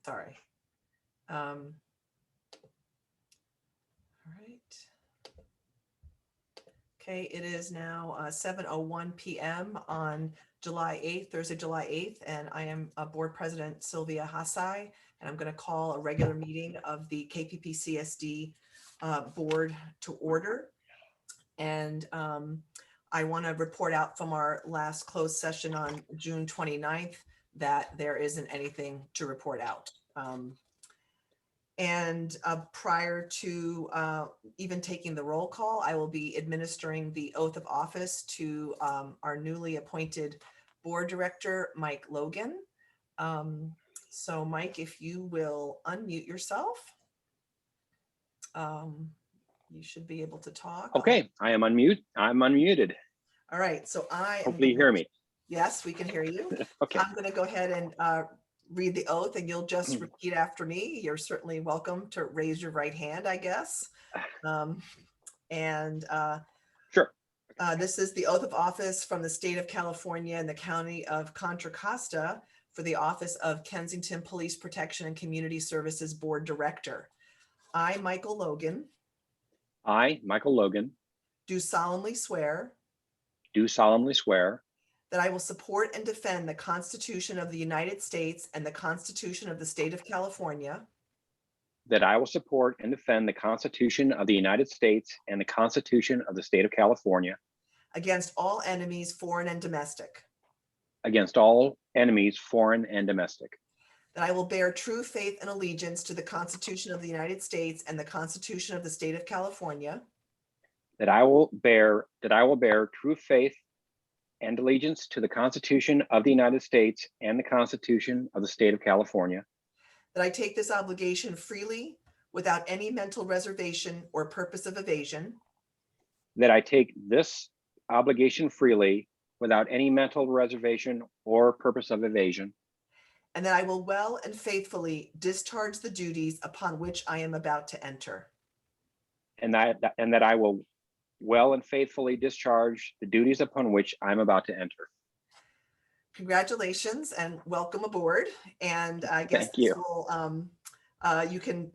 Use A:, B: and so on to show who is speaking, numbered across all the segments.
A: Sorry. All right. Okay, it is now 7:01 p.m. on July 8th, Thursday, July 8th, and I am Board President Sylvia Hassai, and I'm going to call a regular meeting of the KPPCSD board to order. And I want to report out from our last closed session on June 29th that there isn't anything to report out. Prior to even taking the roll call, I will be administering the oath of office to our newly appointed board director, Mike Logan. So Mike, if you will unmute yourself, you should be able to talk.
B: Okay, I'm unmuted.
A: All right, so
B: Hopefully you hear me.
A: Yes, we can hear you.
B: Okay.
A: I'm going to go ahead and read the oath, and you'll just repeat after me. You're certainly welcome to raise your right hand, I guess.
B: Sure.
A: This is the oath of office from the state of California and the county of Contra Costa for the office of Kensington Police Protection and Community Services Board Director. I, Michael Logan, do solemnly swear that I will support and defend the Constitution of the United States and the Constitution of the State of California
B: that I will support and defend the Constitution of the United States and the Constitution of the State of California
A: against all enemies, foreign and domestic.
B: Against all enemies, foreign and domestic.
A: That I will bear true faith and allegiance to the Constitution of the United States and the Constitution of the State of California.
B: That I will bear true faith and allegiance to the Constitution of the United States and the Constitution of the State of California.
A: That I take this obligation freely without any mental reservation or purpose of evasion.
B: That I take this obligation freely without any mental reservation or purpose of evasion.
A: And that I will well and faithfully discharge the duties upon which I am about to enter.
B: And that I will well and faithfully discharge the duties upon which I'm about to enter.
A: Congratulations and welcome aboard. And I guess
B: Thank you.
A: You can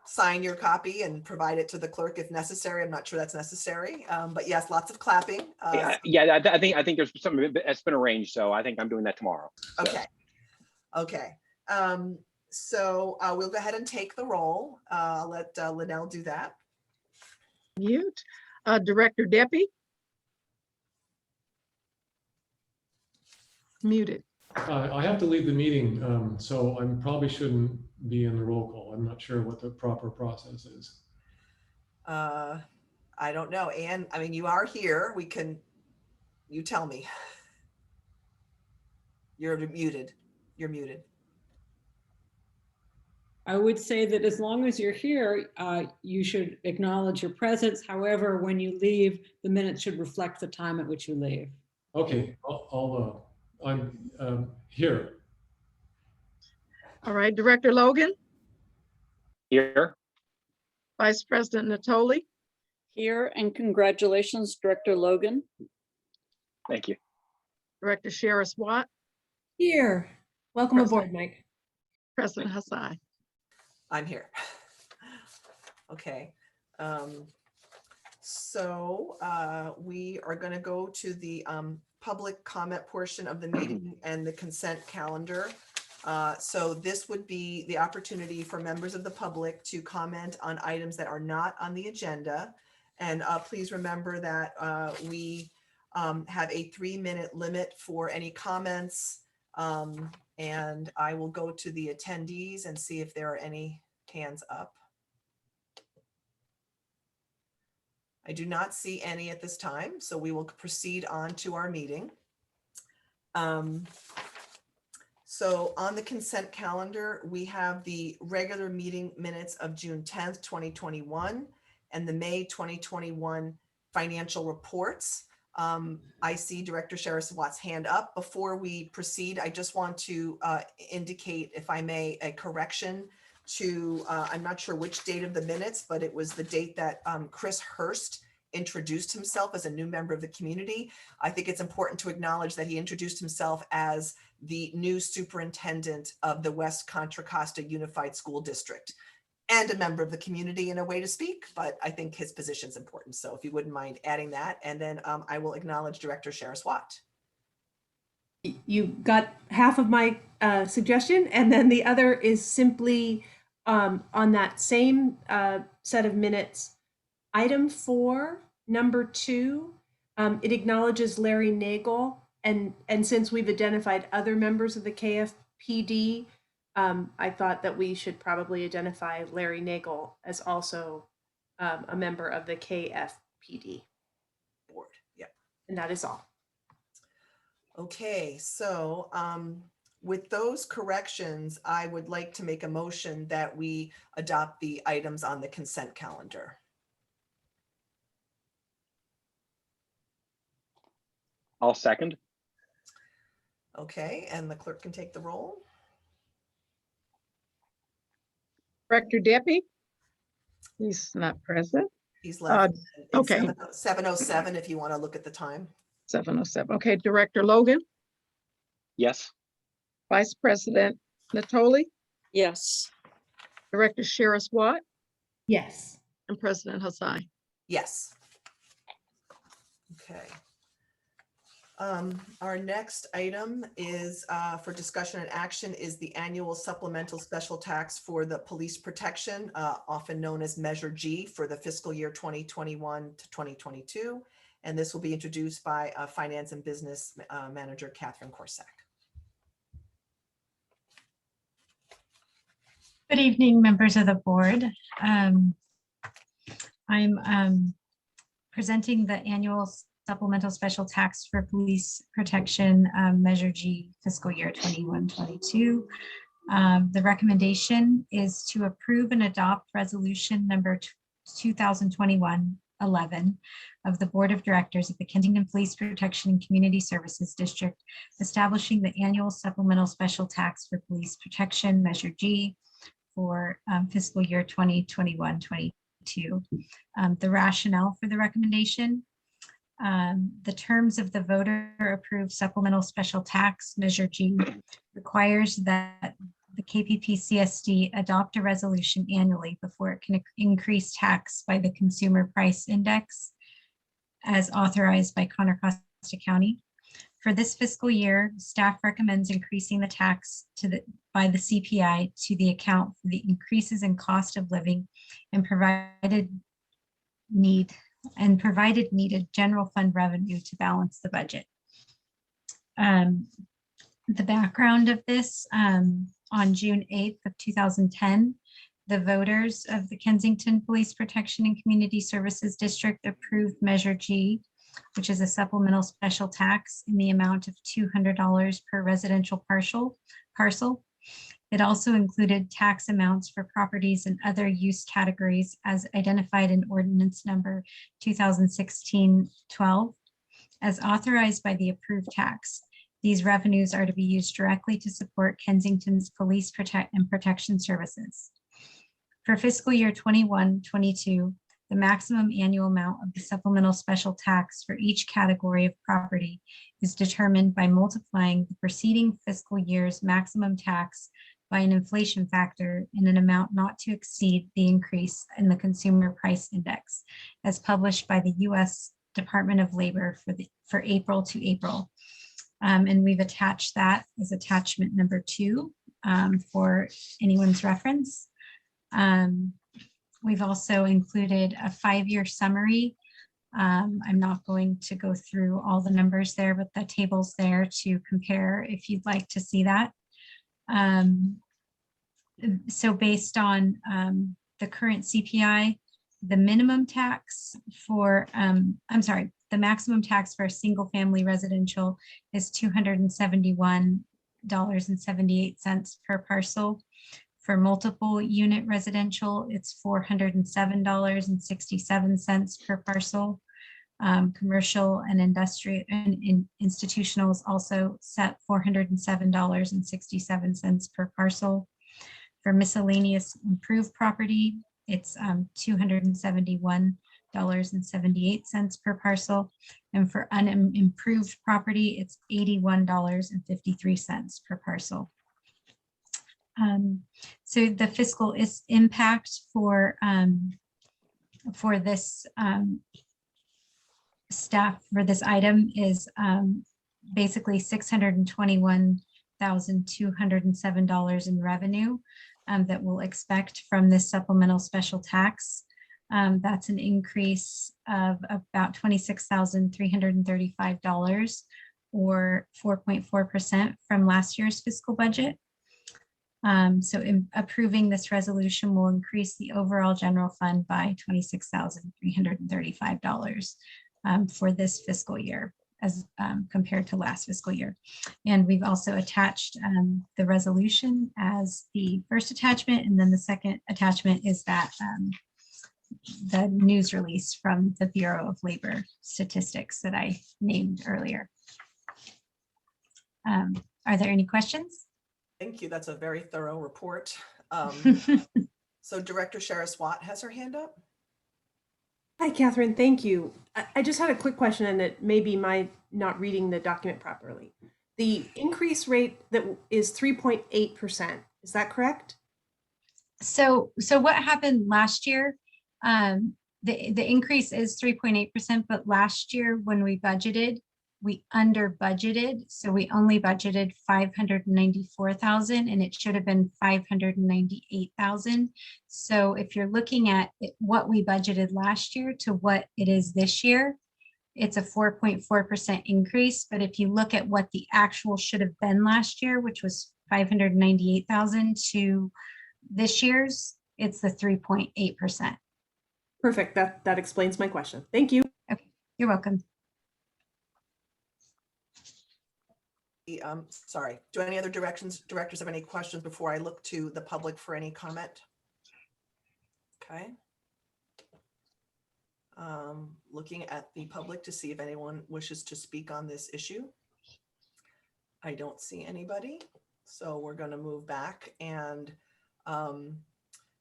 A: sign your copy and provide it to the clerk if necessary. I'm not sure that's necessary, but yes, lots of clapping.
B: I think there's something that's been arranged, so I think I'm doing that tomorrow. So.
A: Okay. So we'll go ahead and take the roll. I'll let Linnell do that.
C: Mute. Director Deppie. Muted.
D: I have to leave the meeting, so I probably shouldn't be in the roll call. I'm not sure what the proper process is.
A: I don't know. Anne, I mean, you are here. You tell me. You're muted. You're muted.
E: I would say that as long as you're here, you should acknowledge your presence. However, when you leave, the minutes should reflect the time at which you leave.
D: Okay, I'm here.
C: All right, Director Logan.
B: Here.
C: Vice President Natoli.
F: Here, and congratulations, Director Logan.
B: Thank you.
C: Director Shara Watt.
G: Here. Welcome aboard, Mike.
C: President Hassai.
A: I'm here. Okay. So we are going to go to the public comment portion of the meeting and the consent calendar. So this would be the opportunity for members of the public to comment on items that are not on the agenda. And please remember that we have a 3-minute limit for any comments. And I will go to the attendees and see if there are any hands up. I do not see any at this time, so we will proceed on to our meeting. So on the consent calendar, we have the regular meeting minutes of June 10th, 2021, and the May 2021 financial reports. I see Director Shara-Watt's hand up. Before we proceed, I just want to indicate, if I may, a correction to, I'm not sure which date of the minutes, but it was the date that Chris Hurst introduced himself as a new member of the community. I think it's important to acknowledge that he introduced himself as the new superintendent of the West Contra Costa Unified School District and a member of the community in a way to speak, but I think his position is important. So if you wouldn't mind adding that, and then I will acknowledge Director Sharis Watt.
G: You got half of my suggestion, and then the other is simply on that same set of minutes, item 4, number 2, it acknowledges Larry Nagel, and since we've identified other members of the KFPD, I thought that we should probably identify Larry Nagel as also a member of the KFPD
A: Board. Yep.
G: and that is all.
A: Okay, so with those corrections, I would like to make a motion that we adopt the items on the consent calendar.
B: I'll second.
A: Okay, and the clerk can take the roll.
C: Director Deppie? He's not present.
A: He's left. It's
C: okay.
A: 7:07 if you want to look at the time.
C: 7:07. Okay, Director Logan,
B: Yes.
C: Vice President Natoli,
F: Yes.
C: Director Sharis Watt,
G: Yes.
C: and President Hassai.
A: Yes. Okay. Our next item is for discussion and action is the annual supplemental special tax for the police protection, often known as Measure G, for the fiscal year 2021 to 2022. And this will be introduced by Finance and Business Manager Catherine Corsack.
H: Good evening, members of the board. I'm presenting the annual supplemental special tax for police protection, Measure G, fiscal year 21-22. The recommendation is to approve and adopt resolution number 2021-11 of the Board of Directors of the Kensington Police Protection and Community Services District, establishing the annual supplemental special tax for police protection, Measure G, for fiscal year 2021-22. The rationale for the recommendation: the terms of the voter approved supplemental special tax, Measure G, requires that the KPPCSD adopt a resolution annually before it can increase tax by the Consumer Price Index as authorized by Contra Costa County. For this fiscal year, staff recommends increasing the tax by the CPI to the account for the increases in cost of living and provided needed general fund revenue to balance the budget. The background of this, on June 8th of 2010, the voters of the Kensington Police Protection and Community Services District approved Measure G, which is a supplemental special tax in the amount of $200 per residential parcel. It also included tax amounts for properties and other use categories as identified in ordinance number 2016-12. As authorized by the approved tax, these revenues are to be used directly to support Kensington's police protection services. For fiscal year 21-22, the maximum annual amount of the supplemental special tax for each category of property is determined by multiplying the preceding fiscal year's maximum tax by an inflation factor in an amount not to exceed the increase in the Consumer Price Index as published by the U.S. Department of Labor for April to April. And we've attached that as attachment number 2 for anyone's reference. We've also included a 5-year summary. I'm not going to go through all the numbers there, but the table's there to compare if you'd like to see that. So based on the current CPI, the minimum tax for, the maximum tax for a single family residential is $271.78 per parcel. For multiple unit residential, it's $407.67 per parcel. Commercial and industrial and institutional is also set $407.67 per parcel. For miscellaneous improved property, it's $271 $79.78 per parcel. And for unimproved property, it's $81.53 per parcel. So the fiscal impact for this staff for this item is basically $621,207 in revenue that we'll expect from this supplemental special tax. That's an increase of about $26,335 or 4.4% from last year's fiscal budget. So in approving this resolution will increase the overall general fund by $26,335 for this fiscal year as compared to last fiscal year. And we've also attached the resolution as the first attachment, and then the second attachment is that the news release from the Bureau of Labor Statistics that I named earlier. Are there any questions?
A: Thank you. That's a very thorough report. So Director Sharis Watt has her hand up.
G: Hi, Catherine. Thank you. I just had a quick question, and it may be my not reading the document properly. The increase rate that is 3.8%, is that correct?
H: So what happened last year? The increase is 3.8%, but last year when we budgeted, we under budgeted. So we only budgeted 594,000 and it should have been 598,000. So if you're looking at what we budgeted last year to what it is this year, it's a 4.4% increase. But if you look at what the actual should have been last year, which was 598,000 to this year's, it's the 3.8%.
G: Perfect. That explains my question. Thank you.
H: Okay, you're welcome.
A: Sorry, do any other directors have any questions before I look to the public for any comment? Okay. Looking at the public to see if anyone wishes to speak on this issue. I don't see anybody, so we're going to move back, and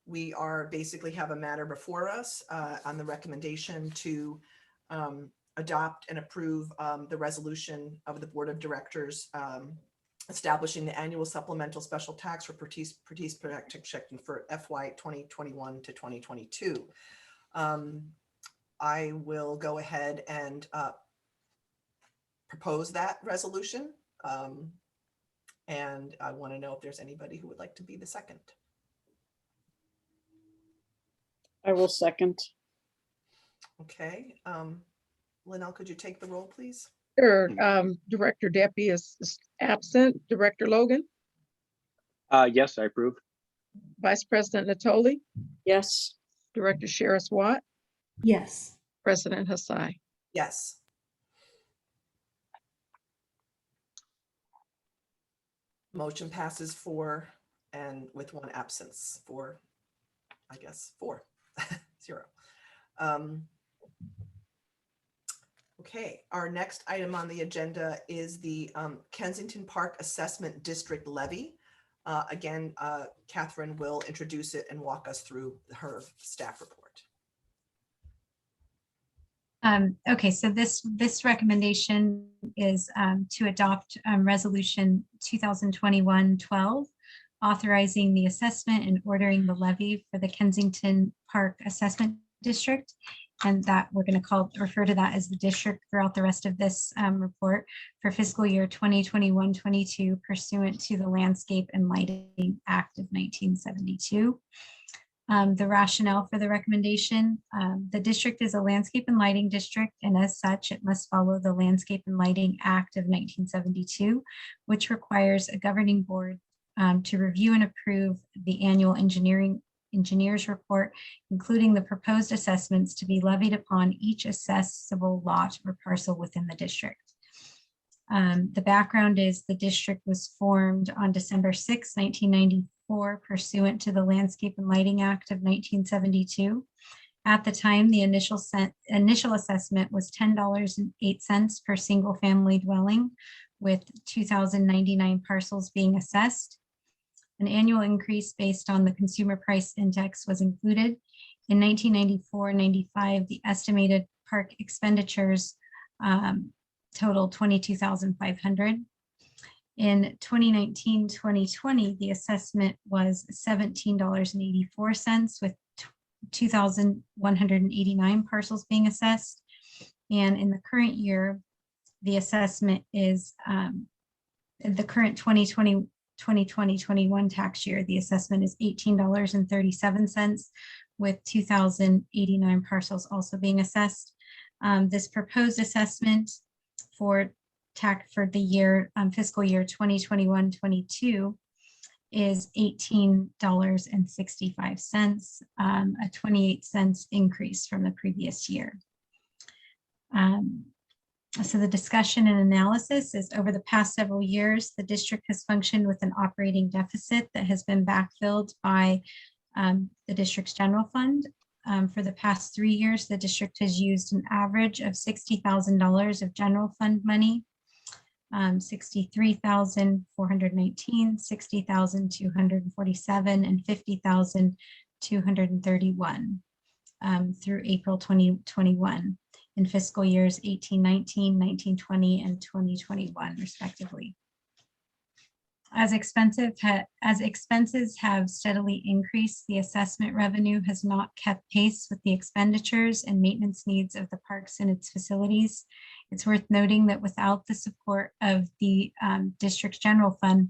A: we are basically have a matter before us on the recommendation to adopt and approve the resolution of the Board of Directors establishing the annual supplemental special tax for police protection for FY 2021 to 2022. I will go ahead and propose that resolution. And I want to know if there's anybody who would like to be the second.
F: I will second.
A: Okay. Linnell, could you take the roll, please?
C: Sure. Director Deppie is absent. Director Logan,
B: Yes, I approve.
C: Vice President Natoli,
F: Yes.
C: Director Sharis Watt,
G: Yes.
C: President Hassai.
A: Yes. Motion passes 4 and with 1 absence for, I guess, 4, 0. Okay, our next item on the agenda is the Kensington Park Assessment District levy. Again, Catherine will introduce it and walk us through her staff report.
H: Okay, so this recommendation is to adopt Resolution 2021-12, authorizing the assessment and ordering the levy for the Kensington Park Assessment District. And that we're going to refer to that as the district throughout the rest of this report for fiscal year 2021-22 pursuant to the Landscape and Lighting Act of 1972. The rationale for the recommendation, the district is a landscape and lighting district, and as such, it must follow the Landscape and Lighting Act of 1972, which requires a governing board to review and approve the annual engineer's report, including the proposed assessments to be levied upon each assessable lot or parcel within the district. The background is the district was formed on December 6, 1994, pursuant to the Landscape and Lighting Act of 1972. At the time, the initial assessment was $10.08 per single family dwelling, with 2,099 parcels being assessed. An annual increase based on the consumer price index was included, In 1994-95, the estimated park expenditures totaled 22,500. In 2019-2020, the assessment was $17.84 with 2,189 parcels being assessed. And in the current year, the assessment is the current 2020-21 tax year, the assessment is $18.37 with 2,089 parcels also being assessed. This proposed assessment for the year fiscal year 2021-22 is $18.65, a 28 cents increase from the previous year. So the discussion and analysis is over the past several years, the district has functioned with an operating deficit that has been backfilled by the district's general fund. For the past 3 years, the district has used an average of $60,000 of general fund money, 63,419, 60,247, and 50,231 through April 2021 in fiscal years 18-19, 19-20, and 2021 respectively. As expenses have steadily increased, the assessment revenue has not kept pace with the expenditures and maintenance needs of the parks and its facilities. It's worth noting that without the support of the district's general fund,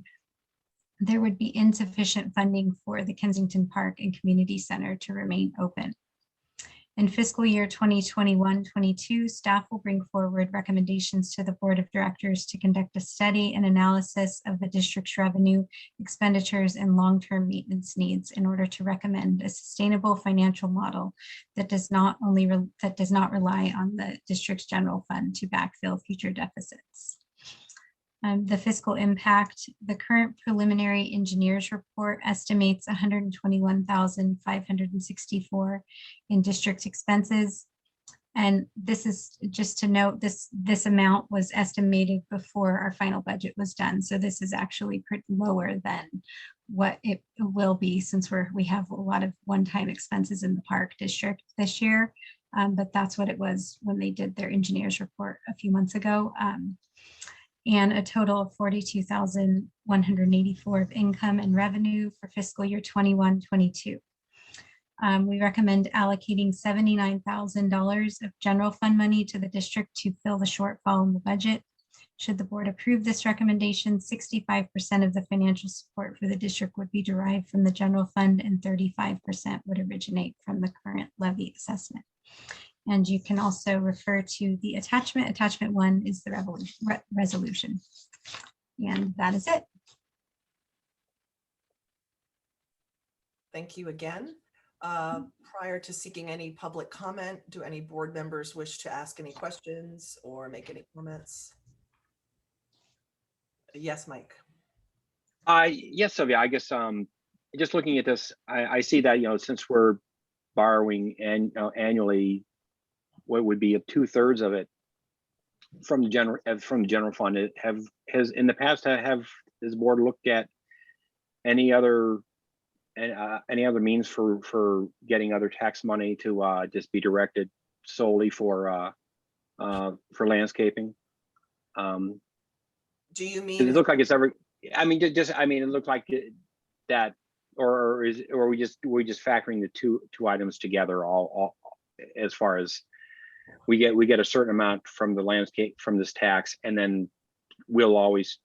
H: there would be insufficient funding for the Kensington Park and Community Center to remain open. In fiscal year 2021-22, staff will bring forward recommendations to the Board of Directors to conduct a study and analysis of the district's revenue, expenditures, and long-term maintenance needs in order to recommend a sustainable financial model that does not rely on the district's general fund to backfill future deficits. The fiscal impact, the current preliminary engineers report estimates $121,564 in district expenses. And this is just to note, this amount was estimated before our final budget was done. So this is actually pretty lower than what it will be since we have a lot of one-time expenses in the park district this year. But that's what it was when they did their engineers report a few months ago. And a total of $42,184 of income and revenue for fiscal year 21-22. We recommend allocating $79,000 of general fund money to the district to fill the shortfall in the budget. Should the board approve this recommendation, 65% of the financial support for the district would be derived from the general fund and 35% would originate from the current levy assessment. And you can also refer to the attachment. Attachment 1 is the resolution. And that is it.
A: Thank you again. Prior to seeking any public comment, do any board members wish to ask any questions or make any comments? Yes, Mike.
B: Yes, Sylvia, I guess just looking at this, I see that, since we're borrowing annually, what would be 2/3 of it from the general fund, has in the past has the board looked at any other means for getting other tax money to just be directed solely for landscaping?
A: Do you mean?
B: It looked like it's it looked like that, or are we just factoring the two items together all as far as we get a certain amount from the landscape from this tax, and then we'll always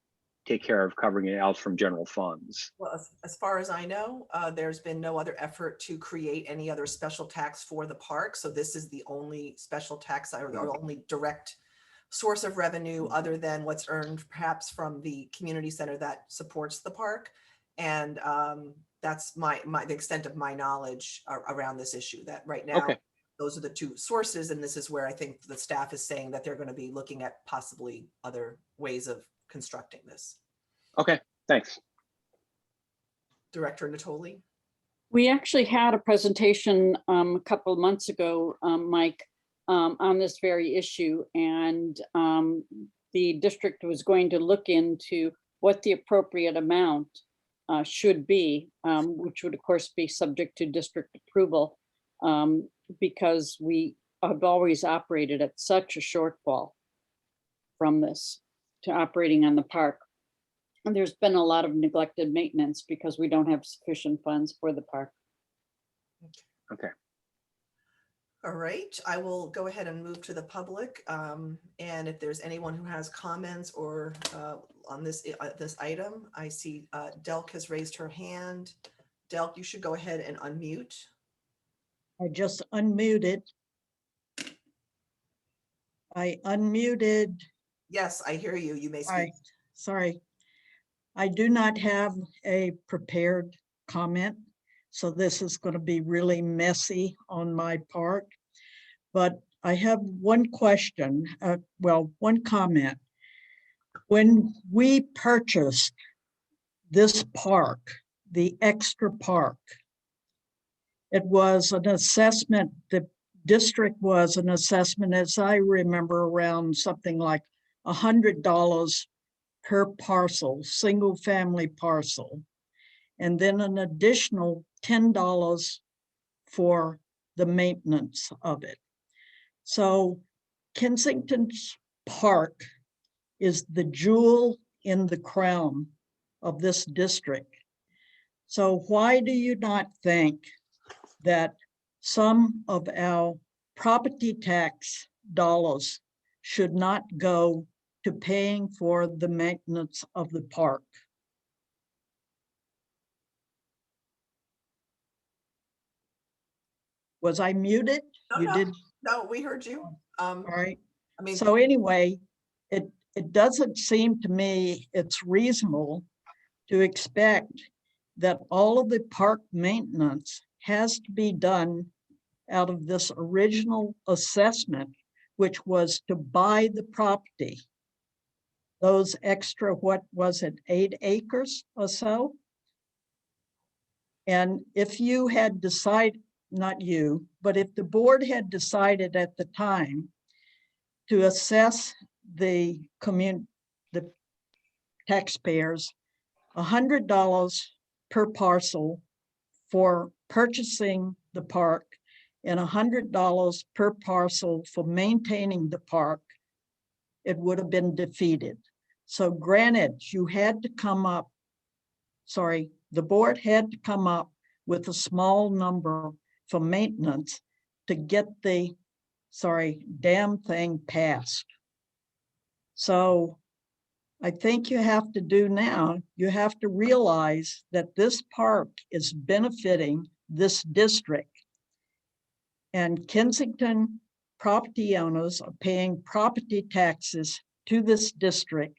B: take care of covering it else from general funds?
A: Well, as far as I know, there's been no other effort to create any other special tax for the park. So this is the only special tax or the only direct source of revenue other than what's earned perhaps from the community center that supports the park. And that's the extent of my knowledge around this issue, that right now,
B: okay,
A: those are the two sources. And this is where I think the staff is saying that they're going to be looking at possibly other ways of constructing this.
B: Okay, thanks.
A: Director Natoli.
F: We actually had a presentation a couple of months ago, Mike, on this very issue, and the district was going to look into what the appropriate amount should be, which would of course be subject to district approval. because we have always operated at such a shortfall from this to operating on the park. And there's been a lot of neglected maintenance because we don't have sufficient funds for the park.
B: Okay.
A: All right, I will go ahead and move to the public. And if there's anyone who has comments or on this item, I see Delk has raised her hand. Delk, you should go ahead and unmute.
I: I just unmuted. I unmuted.
A: Yes, I hear you. You may speak.
I: I, sorry. I do not have a prepared comment, so this is going to be really messy on my part. But I have one question, one comment. When we purchased this park, the extra park, it was an assessment, the district was an assessment, as I remember, around something like $100 per parcel, single family parcel, and then an additional $10 for the maintenance of it. So Kensington's Park is the jewel in the crown of this district. So why do you not think that some of our property tax dollars should not go to paying for the maintenance of the park? Was I muted?
A: No,
I: You
A: no,
I: did,
A: no, we heard you.
I: all right.
A: I mean,
I: So anyway, it doesn't seem to me it's reasonable to expect that all of the park maintenance has to be done out of this original assessment, which was to buy the property. Those extra, what was it, 8 acres or so? And if you had decided, not you, but if the board had decided at the time to assess the taxpayers $100 per parcel for purchasing the park and $100 per parcel for maintaining the park, it would have been defeated. So granted, you had to come up, the board had to come up with a small number for maintenance to get the, damn thing passed. So I think you have to do now, you have to realize that this park is benefiting this district. And Kensington property owners are paying property taxes to this district.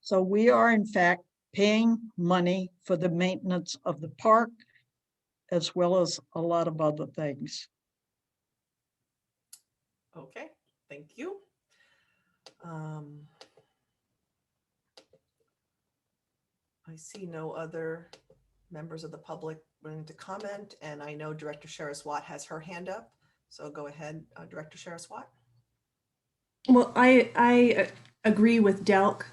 I: So we are in fact paying money for the maintenance of the park, as well as a lot of other things.
A: okay, thank you. I see no other members of the public willing to comment, and I know Director Sharis-Watt has her hand up. So go ahead, Director Sharis-Watt.
G: Well, I agree with Delk,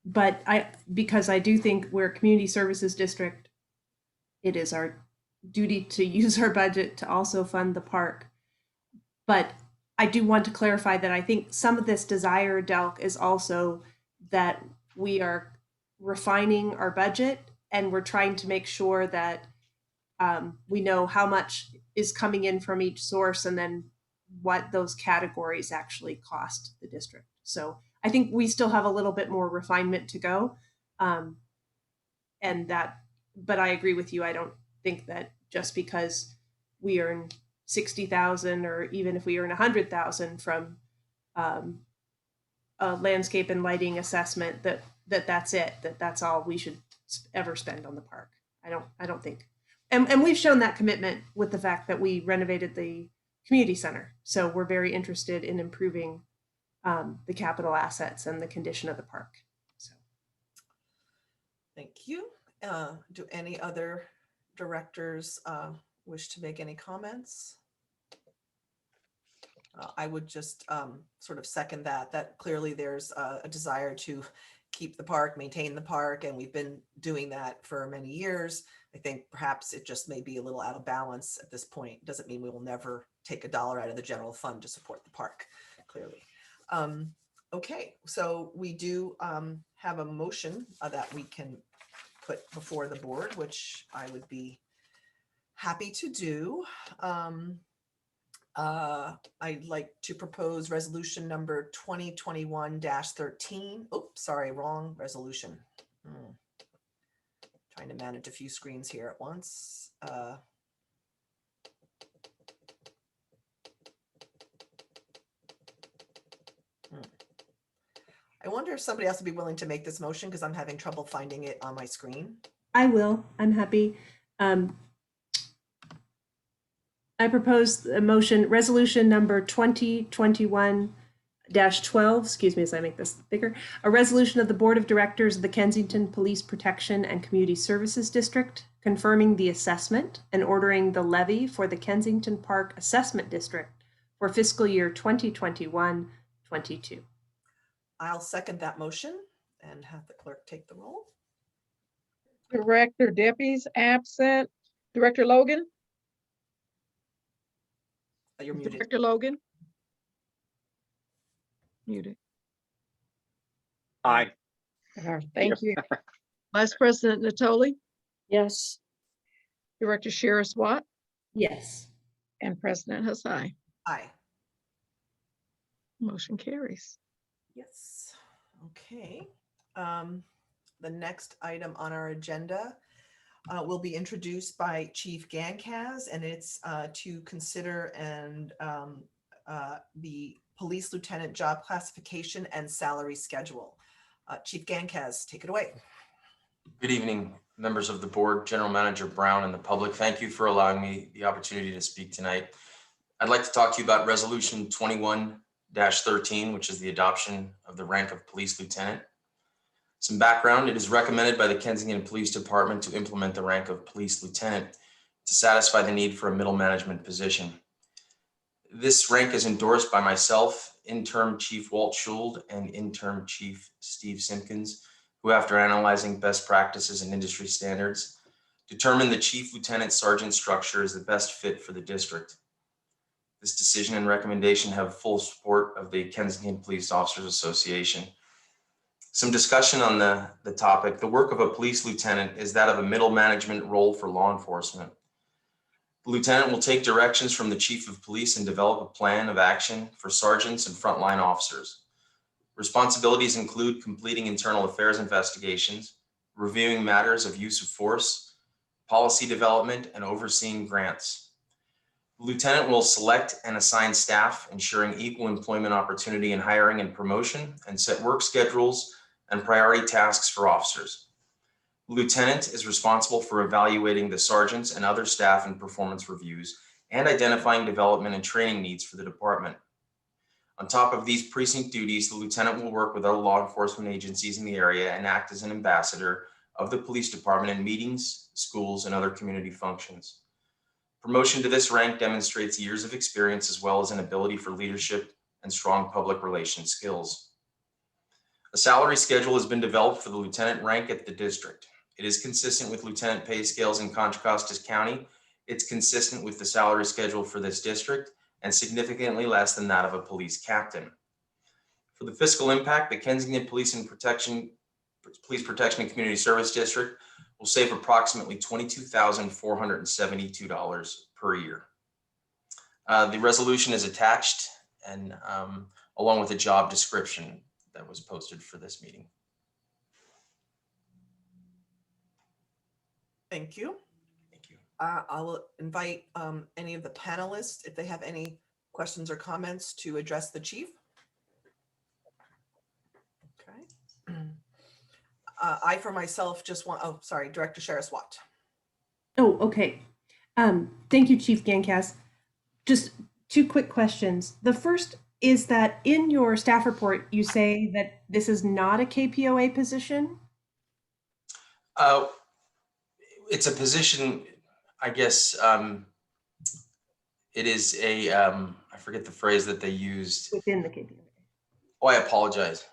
G: but because I do think we're a community services district, it is our duty to use our budget to also fund the park. But I do want to clarify that I think some of this desire, Delk, is also that we are refining our budget and we're trying to make sure that we know how much is coming in from each source and then what those categories actually cost the district. So I think we still have a little bit more refinement to go. But I agree with you. I don't think that just because we earn 60,000 or even if we earn 100,000 from a landscape and lighting assessment that's it, that's all we should ever spend on the park. I don't think. And we've shown that commitment with the fact that we renovated the community center. So we're very interested in improving the capital assets and the condition of the park. So,
A: thank you. Do any other directors wish to make any comments? I would just sort of second that clearly there's a desire to keep the park, maintain the park, and we've been doing that for many years. I think perhaps it just may be a little out of balance at this point. Doesn't mean we will never take a dollar out of the general fund to support the park, clearly. Okay, so we do have a motion that we can put before the board, which I would be happy to do. I'd like to propose resolution number 2021-13. Oops, sorry, wrong resolution. Trying to manage a few screens here at once. I wonder if somebody else would be willing to make this motion because I'm having trouble finding it on my screen.
G: I will. I'm happy. I propose a motion, resolution number 2021-12, excuse me as I make this bigger, a resolution of the Board of Directors of the Kensington Police Protection and Community Services District, confirming the assessment and ordering the levy for the Kensington Park Assessment District for fiscal year 2021-22.
A: I'll second that motion and have the clerk take the roll.
C: Director Deputy's absent. Director Logan?
A: You're muted.
C: Director Logan? Muted.
B: Aye.
C: Thank you. Vice President Natoli,
F: Yes.
C: Director Sheriff Watt,
G: Yes.
C: and President Hasai.
A: Aye.
C: Motion carries.
A: Yes. Okay. The next item on our agenda will be introduced by Chief Gankaz, and it's to consider and the police lieutenant job classification and salary schedule. Chief Gankaz, take it away.
J: Good evening, members of the board, General Manager Brown, and the public. Thank you for allowing me the opportunity to speak tonight. I'd like to talk to you about Resolution 21-13, which is the adoption of the rank of police lieutenant. Some background: it is recommended by the Kensington Police Department to implement the rank of police lieutenant to satisfy the need for a middle management position. This rank is endorsed by myself, interim Chief Walt Schuld, and interim Chief Steve Simpkins, who, after analyzing best practices and industry standards, determined the chief lieutenant sergeant structure is the best fit for the district. This decision and recommendation have full support of the Kensington Police Officers Association. Some discussion on the topic. The work of a police lieutenant is that of a middle management role for law enforcement. The lieutenant will take directions from the chief of police and develop a plan of action for sergeants and frontline officers. Responsibilities include completing internal affairs investigations, reviewing matters of use of force, policy development, and overseeing grants. The lieutenant will select and assign staff, ensuring equal employment opportunity in hiring and promotion, and set work schedules and priority tasks for officers. The lieutenant is responsible for evaluating the sergeants and other staff in performance reviews and identifying development and training needs for the department. On top of these precinct duties, the lieutenant will work with other law enforcement agencies in the area and act as an ambassador of the police department in meetings, schools, and other community functions. Promotion to this rank demonstrates years of experience as well as an ability for leadership and strong public relations skills. A salary schedule has been developed for the lieutenant rank at the district. It is consistent with lieutenant pay scales in Contra Costa County. It's consistent with the salary schedule for this district and significantly less than that of a police captain. For the fiscal impact, the Kensington Police Protection and Community Service District will save approximately $22,472 per year. The resolution is attached and along with a job description that was posted for this meeting.
A: Thank you.
J: Thank you.
A: I will invite any of the panelists, if they have any questions or comments, to address the chief. Okay. I, for myself, just want, oh, sorry, Director Sheriff Watt.
G: Oh, okay. Thank you, Chief Gankaz. Just two quick questions. The first is that in your staff report, you say that this is not a KPOA position?
J: It's a position, I guess, it is a, I forget the phrase that they used.
G: Within the KPOA.
J: Oh, I apologize.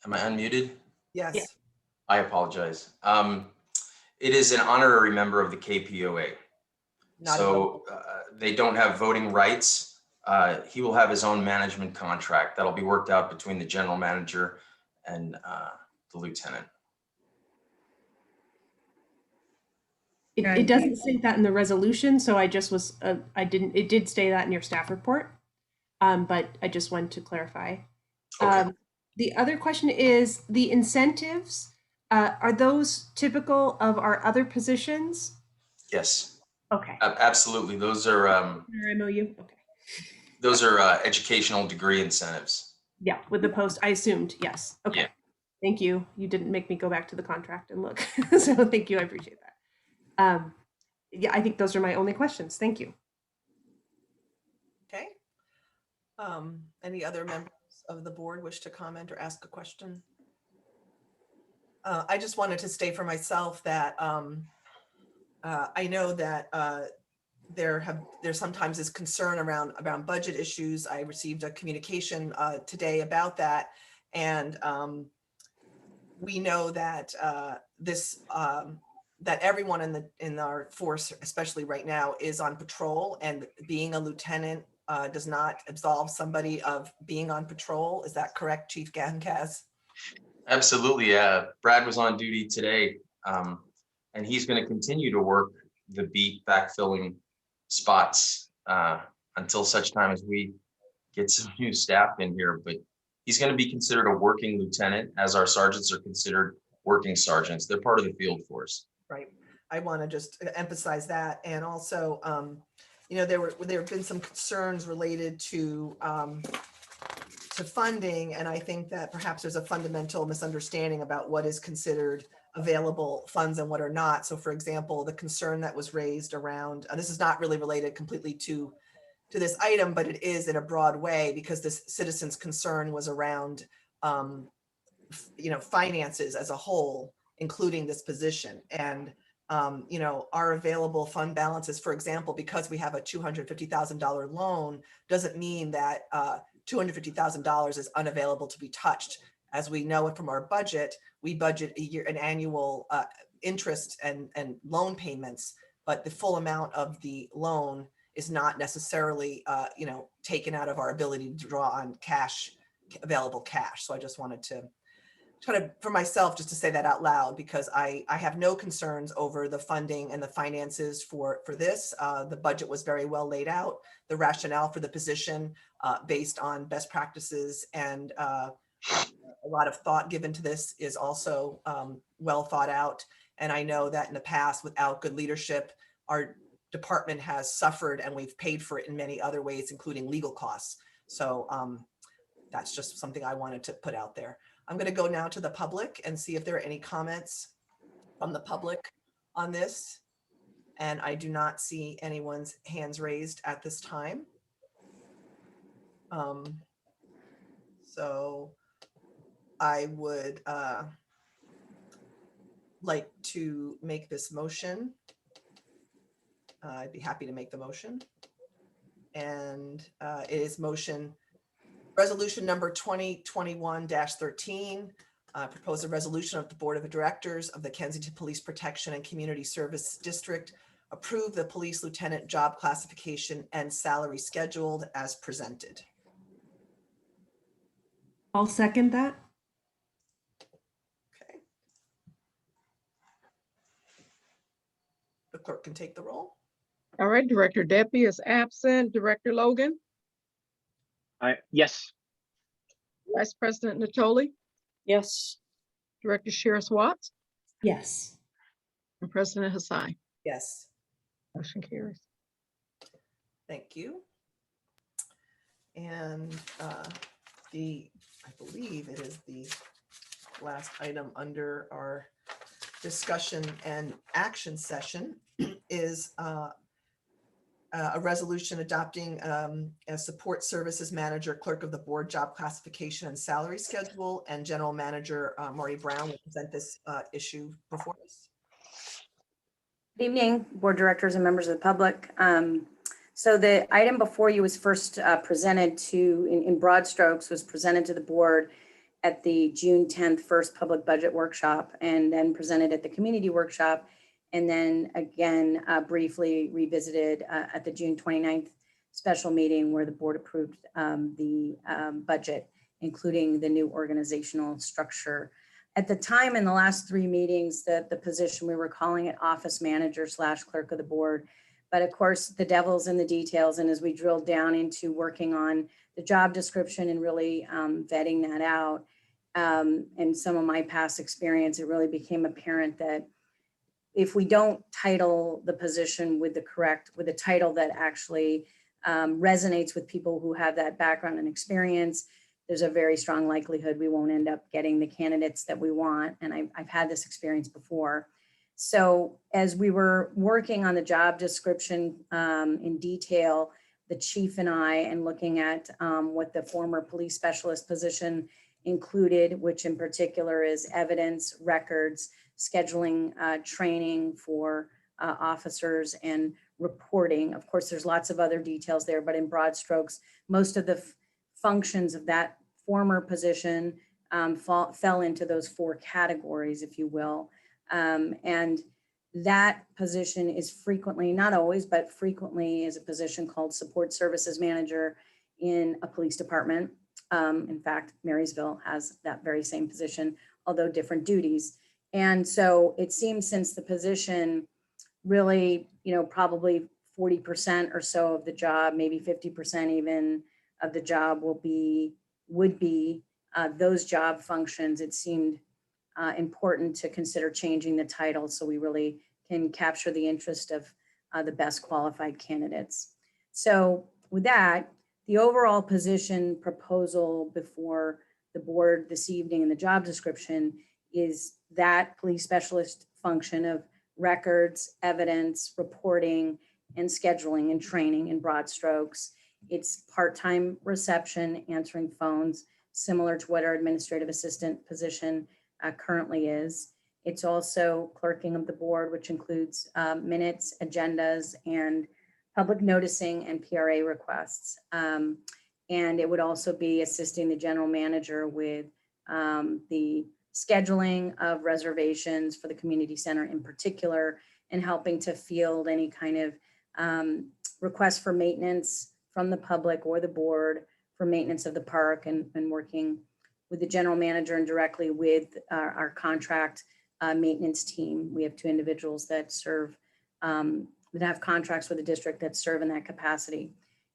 J: Am I unmuted?
A: Yes.
J: I apologize. It is an honorary member of the KPOA.
A: Not
J: So they don't have voting rights. He will have his own management contract that'll be worked out between the general manager and the lieutenant.
G: It doesn't say that in the resolution, so I just was, it did say that in your staff report. But I just wanted to clarify.
J: Okay.
G: The other question is the incentives, are those typical of our other positions?
J: Yes,
G: Okay.
J: absolutely. Those are
G: Our MOU, okay.
J: educational degree incentives.
G: Yeah, with the post, I assumed, yes. Okay.
J: Yeah.
G: Thank you. You didn't make me go back to the contract and look. So thank you, I appreciate that. Yeah, I think those are my only questions. Thank you.
A: Okay. Any other members of the board wish to comment or ask a question? I just wanted to state for myself that I know that there sometimes is concern around budget issues. I received a communication today about that, and we know that that everyone in our force, especially right now, is on patrol, and being a lieutenant does not absolve somebody of being on patrol. Is that correct, Chief Gankaz?
J: Absolutely. Brad was on duty today, and he's going to continue to work the beat backfilling spots until such time as we get some new staff in here. But he's going to be considered a working lieutenant, as our sergeants are considered working sergeants. They're part of the field force.
A: Right. I want to just emphasize that. And also, you know, there have been some concerns related to funding. And I think that perhaps there's a fundamental misunderstanding about what is considered available funds and what are not. So for example, the concern that was raised around, this is not really related completely to this item, but it is in a broad way, because this citizen's concern was around, you know, finances as a whole, including this position. And, you know, our available fund balances, for example, because we have a $250,000 loan, doesn't mean that $250,000 is unavailable to be touched. As we know it from our budget, we budget an annual interest and loan payments, but the full amount of the loan is not necessarily, you know, taken out of our ability to draw on cash, available cash. So I just wanted to try to, for myself, just to say that out loud, because I have no concerns over the funding and the finances for this. The budget was very well laid out. The rationale for the position based on best practices and a lot of thought given to this is also well thought out. And I know that in the past, without good leadership, our department has suffered, and we've paid for it in many other ways, including legal costs. So that's just something I wanted to put out there. I'm going to go now to the public and see if there are any comments from the public on this. And I do not see anyone's hands raised at this time. So I would like to make this motion. I'd be happy to make the motion. And it is resolution number 2021-13, propose a resolution of the Board of Directors of the Kensington Police Protection and Community Service District, approve the police lieutenant job classification and salary scheduled as presented.
G: I'll second that.
A: Okay. The clerk can take the roll.
C: All right, Director Deppie is absent. Director Logan,
B: Yes.
C: Vice President Natoli,
F: Yes.
C: Director Shiris Watts,
G: Yes.
C: and President Hasai.
A: Yes,
C: Motion carries.
A: thank you. And I believe it is the last item under our discussion and action session is a resolution adopting a support services manager, clerk of the board job classification and salary schedule, and general manager Maury Brown will present this issue before us.
K: Good evening, board directors and members of the public. So the item before you was first presented to, in broad strokes, was presented to the board at the June 10th first public budget workshop, and then presented at the community workshop, and then again briefly revisited at the June 29th special meeting where the board approved the budget, including the new organizational structure. At the time, in the last 3 meetings, the position, we were calling it office manager / clerk of the board. But of course, the devil's in the details. And as we drilled down into working on the job description and really vetting that out, and some of my past experience, it really became apparent that if we don't title the position with a title that actually resonates with people who have that background and experience, there's a very strong likelihood we won't end up getting the candidates that we want. And I've had this experience before. So as we were working on the job description in detail, the chief and I, and looking at what the former police specialist position included, which in particular is evidence, records, scheduling, training for officers, and reporting. Of course, there's lots of other details there, but in broad strokes, most of the functions of that former position fell into those 4 categories, if you will. And that position is frequently, not always, but frequently is a position called support services manager in a police department. In fact, Marysville has that very same position, although different duties. And so it seems, since the position really, probably 40% or so of the job, maybe 50% even of the job would be those job functions, it seemed important to consider changing the title so we really can capture the interest of the best qualified candidates. So with that, the overall position proposal before the board this evening in the job description is that police specialist function of records, evidence, reporting, and scheduling and training in broad strokes. It's part-time reception, answering phones, similar to what our administrative assistant position currently is. It's also clerking of the board, which includes minutes, agendas, and public noticing and PRA requests. And it would also be assisting the general manager with the scheduling of reservations for the community center in particular, and helping to field any kind of requests for maintenance from the public or the board for maintenance of the park, and working with the general manager and directly with our contract maintenance team. We have 2 individuals that serve, that have contracts with the district that serve in that capacity.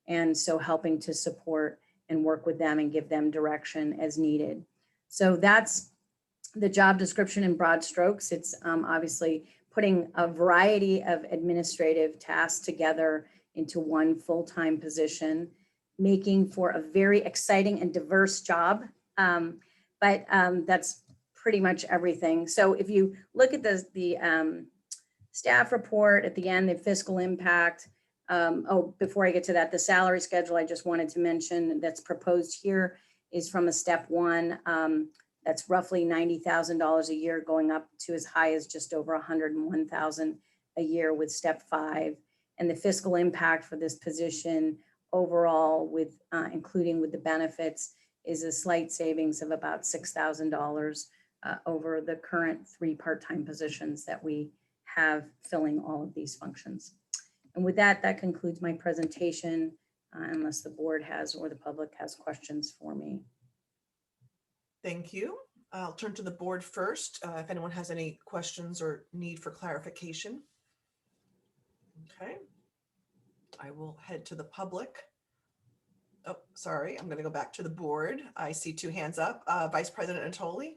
K: And so helping to support and work with them and give them direction as needed. So that's the job description in broad strokes. It's obviously putting a variety of administrative tasks together into one full-time position, making for a very exciting and diverse job. But that's pretty much everything. So if you look at the staff report at the end, the fiscal impact, before I get to that, the salary schedule I just wanted to mention that's proposed here is from a step 1. That's roughly $90,000 a year, going up to as high as just over $101,000 a year with step 5. And the fiscal impact for this position overall, with including with the benefits, is a slight savings of about $6,000 over the current 3 part-time positions that we have filling all of these functions. And with that, that concludes my presentation, unless the board has or the public has questions for me.
A: Thank you. I'll turn to the board first, if anyone has any questions or need for clarification. Okay. I will head to the public. Oh, sorry, I'm going to go back to the board. I see 2 hands up. Vice President Natoli.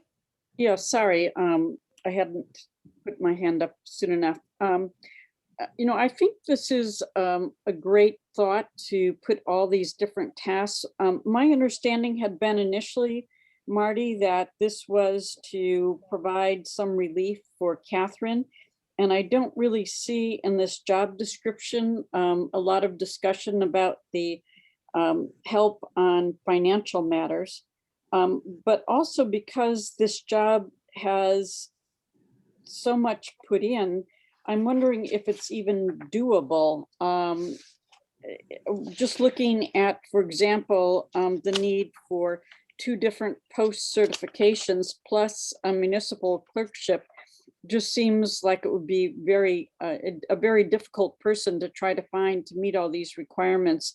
F: Yeah, sorry, I hadn't put my hand up soon enough. I think this is a great thought to put all these different tasks. My understanding had been initially, Marty, that this was to provide some relief for Catherine. And I don't really see in this job description a lot of discussion about the help on financial matters. But also because this job has so much put in, I'm wondering if it's even doable. Just looking at, for example, the need for two different post certifications plus a municipal clerkship just seems like it would be a very difficult person to try to find to meet all these requirements.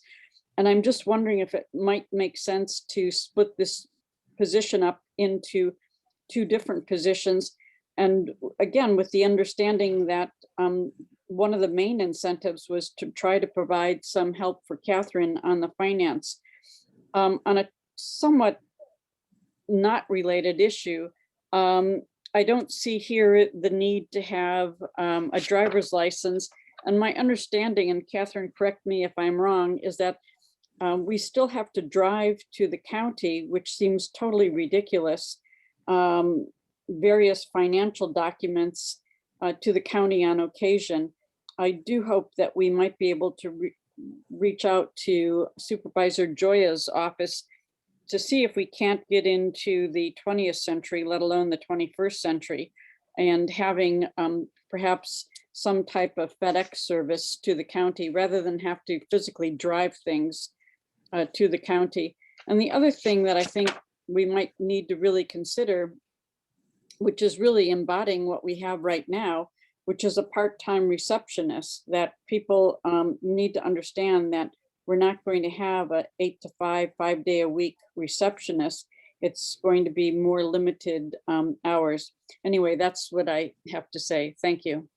F: And I'm just wondering if it might make sense to split this position up into two different positions. And again, with the understanding that one of the main incentives was to try to provide some help for Catherine on the finance. On a somewhat not related issue, I don't see here the need to have a driver's license. And my understanding, and Catherine, correct me if I'm wrong, is that we still have to drive to the county, which seems totally ridiculous, various financial documents to the county on occasion. I do hope that we might be able to reach out to Supervisor Joya's office to see if we can't get into the 20th century, let alone the 21st century, and having perhaps some type of FedEx service to the county rather than have to physically drive things to the county. And the other thing that I think we might need to really consider, which is really embodying what we have right now, which is a part-time receptionist, that people need to understand that we're not going to have a 8 to 5, 5-day-a-week receptionist. It's going to be more limited hours. Anyway, that's what I have to say. Thank you.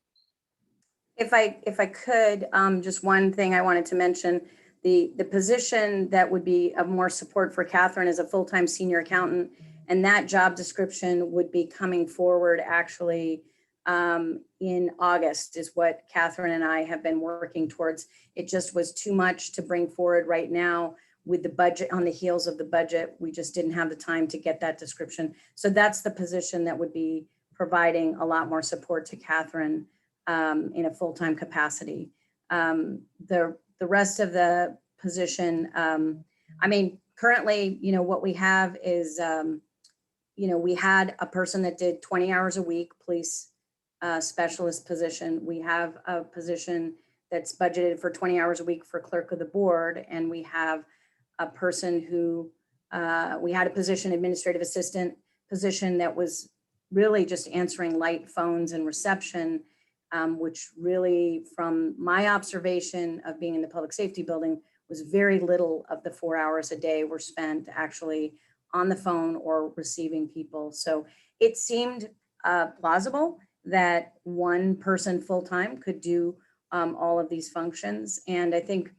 K: If I could, just one thing I wanted to mention, the position that would be of more support for Catherine is a full-time senior accountant, and that job description would be coming forward actually in August is what Catherine and I have been working towards. It just was too much to bring forward right now with the budget on the heels of the budget. We just didn't have the time to get that description. So that's the position that would be providing a lot more support to Catherine in a full-time capacity. The rest of the position, I mean, currently, you know, what we have is, you know, we had a person that did 20 hours a week, police specialist position. We have a position that's budgeted for 20 hours a week for clerk of the board. And we have a person who, we had a position, administrative assistant position, that was really just answering light phones and reception, which really, from my observation of being in the public safety building, was very little of the 4 hours a day were spent actually on the phone or receiving people. So it seemed plausible that one person full-time could do all of these functions. And I think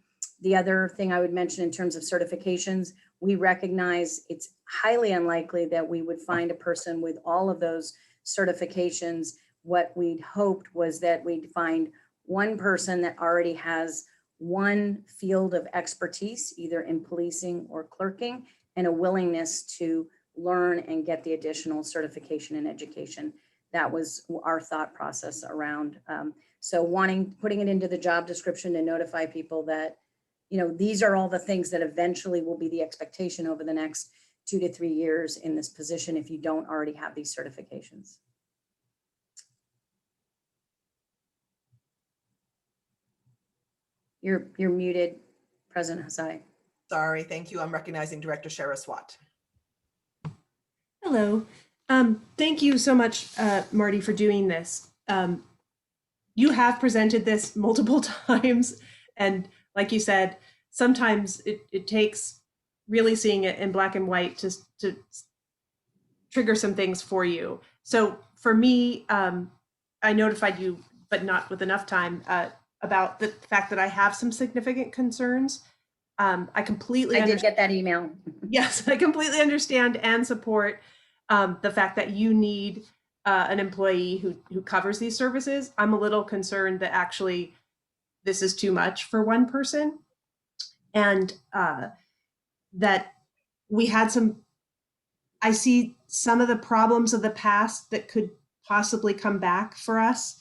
K: the other thing I would mention in terms of certifications, we recognize it's highly unlikely that we would find a person with all of those certifications. What we'd hoped was that we'd find one person that already has one field of expertise, either in policing or clerking, and a willingness to learn and get the additional certification and education. That was our thought process around. So putting it into the job description to notify people that, you know, these are all the things that eventually will be the expectation over the next 2 to 3 years in this position if you don't already have these certifications. You're muted, President Hasai.
A: Sorry, thank you. I'm recognizing Director Saraswat.
G: Hello. Thank you so much, Marty, for doing this. You have presented this multiple times, and like you said, sometimes it takes really seeing it in black and white to trigger some things for you. So for me, I notified you, but not with enough time, about the fact that I have some significant concerns. I did
K: get that email.
G: Yes, I completely understand and support the fact that you need an employee who covers these services. I'm a little concerned that actually this is too much for one person, and that we had I see some of the problems of the past that could possibly come back for us,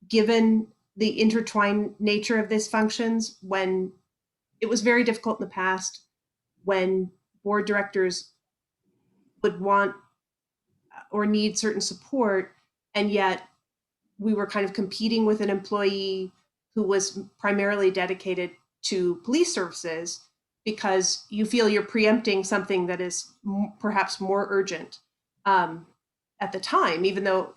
G: given the intertwined nature of these functions. When it was very difficult in the past, when board directors would want or need certain support, and yet we were kind of competing with an employee who was primarily dedicated to police services, because you feel you're preempting something that is perhaps more urgent at the time, even though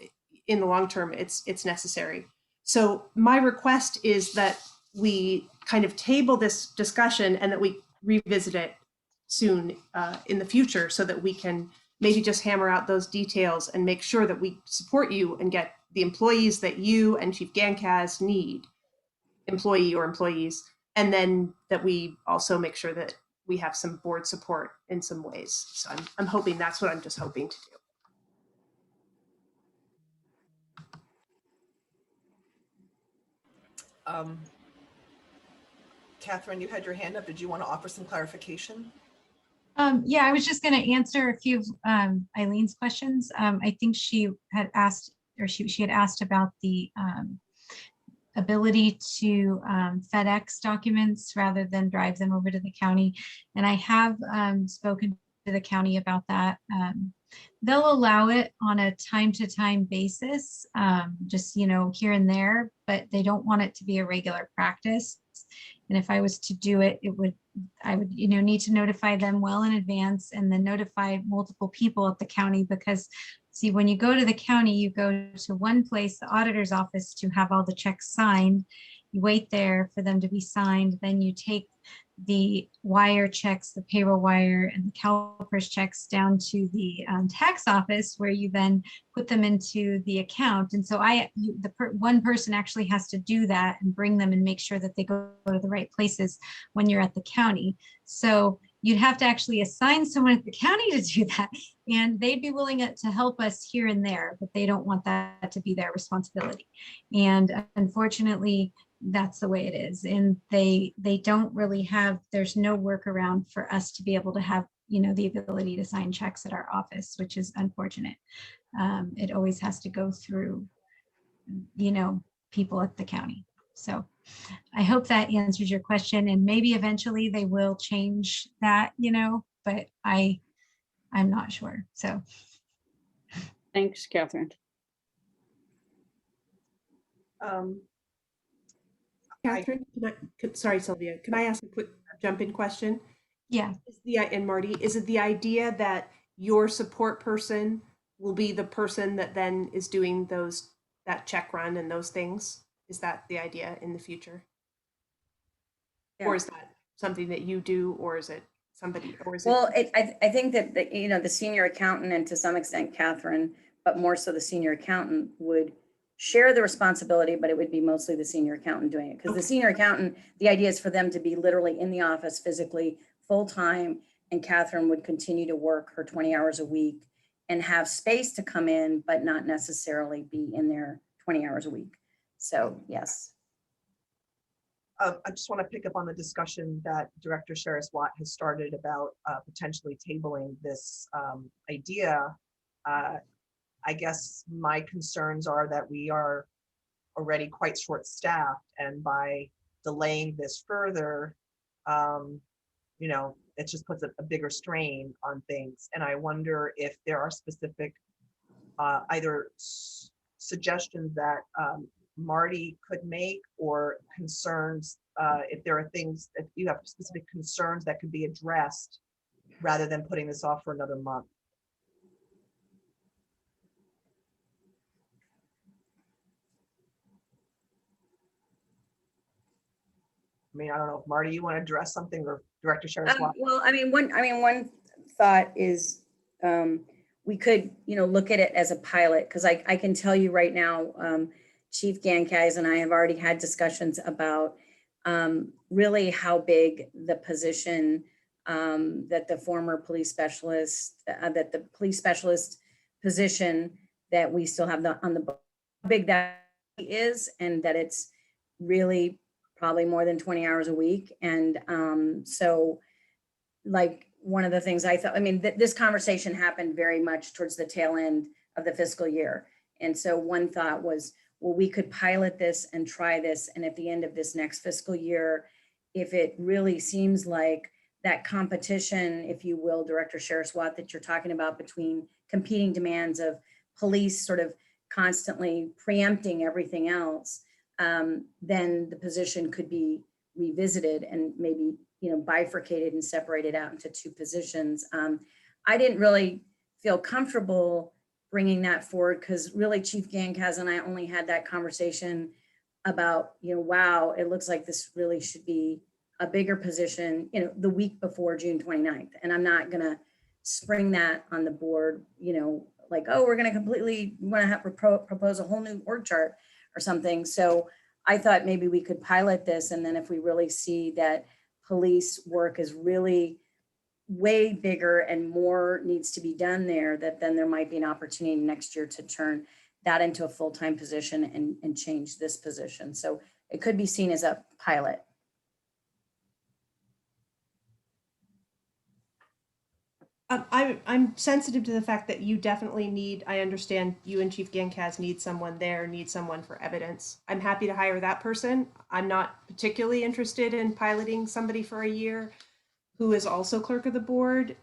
G: in the long term it's necessary. So my request is that we kind of table this discussion and that we revisit it soon in the future so that we can maybe just hammer out those details and make sure that we support you and get the employees that you and Chief Gankaz need, employee or employees, and then that we also make sure that we have some board support in some ways. So I'm hoping that's what I'm just hoping to do.
A: Catherine, you had your hand up. Did you want to offer some clarification?
H: Yeah, I was just going to answer a few of Eileen's questions. I think she had asked, or she had asked about the ability to FedEx documents rather than drive them over to the county. And I have spoken to the county about that. They'll allow it on a time-to-time basis, just, you know, here and there, but they don't want it to be a regular practice. And if I was to do it, I would, you know, need to notify them well in advance and then notify multiple people at the county, because see, when you go to the county, you go to one place, the auditor's office, to have all the checks signed. You wait there for them to be signed. Then you take the wire checks, the payroll wire and the CalPERS checks down to the tax office, where you then put them into the account. And so one person actually has to do that and bring them and make sure that they go to the right places when you're at the county. So you'd have to actually assign someone at the county to do that. And they'd be willing to help us here and there, but they don't want that to be their responsibility. And unfortunately, that's the way it is. And they don't really have, there's no workaround for us to be able to have, you know, the ability to sign checks at our office, which is unfortunate. It always has to go through, you know, people at the county. So I hope that answers your question, and maybe eventually they will change that, you know, but I'm not sure. So
F: Thanks, Catherine.
G: Catherine, sorry, Sylvia, can I ask a quick jump-in question?
H: yeah.
G: And Marty, is it the idea that your support person will be the person that then is doing that check run and those things? Is that the idea in the future?
K: Yeah.
G: Or is that something that you do, or is it somebody, or is it?
K: Well, I think that, you know, the senior accountant, and to some extent Catherine, but more so the senior accountant, would share the responsibility, but it would be mostly the senior accountant doing it. Because the senior accountant, the idea is for them to be literally in the office physically full-time, and Catherine would continue to work her 20 hours a week and have space to come in, but not necessarily be in there 20 hours a week. So yes.
A: I just want to pick up on the discussion that Director Sharis-Watt has started about potentially tabling this idea. I guess my concerns are that we are already quite short-staffed, and by delaying this further, you know, it just puts a bigger strain on things. And I wonder if there are specific either suggestions that Marty could make, or concerns, if there are things, if you have specific concerns that could be addressed rather than putting this off for another month. I mean, I don't know if Marty, you want to address something, or Director Sharis-Watt?
K: Well, one thought is we could, you know, look at it as a pilot, because I can tell you right now, Chief Gankaz and I have already had discussions about really how big the position that the former police specialist, that the police specialist position that we still have on the book, how big that is, and that it's really probably more than 20 hours a week. And so, like, one of the things I thought, I mean, this conversation happened very much towards the tail end of the fiscal year. And so one thought was, well, we could pilot this and try this. And at the end of this next fiscal year, if it really seems like that competition, if you will, Director Sharis-Watt, that you're talking about, between competing demands of police sort of constantly preempting everything else, then the position could be revisited, and maybe, bifurcated and separated out into two positions. I didn't really feel comfortable bringing that forward because really Chief Gankaz and I only had that conversation about, wow, it looks like this really should be a bigger position, the week before June 29th. And I'm not going to spring that on the board, like, oh, we're going to propose a whole new org chart or something. So I thought maybe we could pilot this. And then if we really see that police work is really way bigger and more needs to be done there, that then there might be an opportunity next year to turn that into a full-time position and change this position. So it could be seen as a pilot.
G: I'm sensitive to the fact that you definitely need, I understand you and Chief Gankaz need someone there, need someone for evidence. I'm happy to hire that person. I'm not particularly interested in piloting somebody for a year who is also clerk of the board,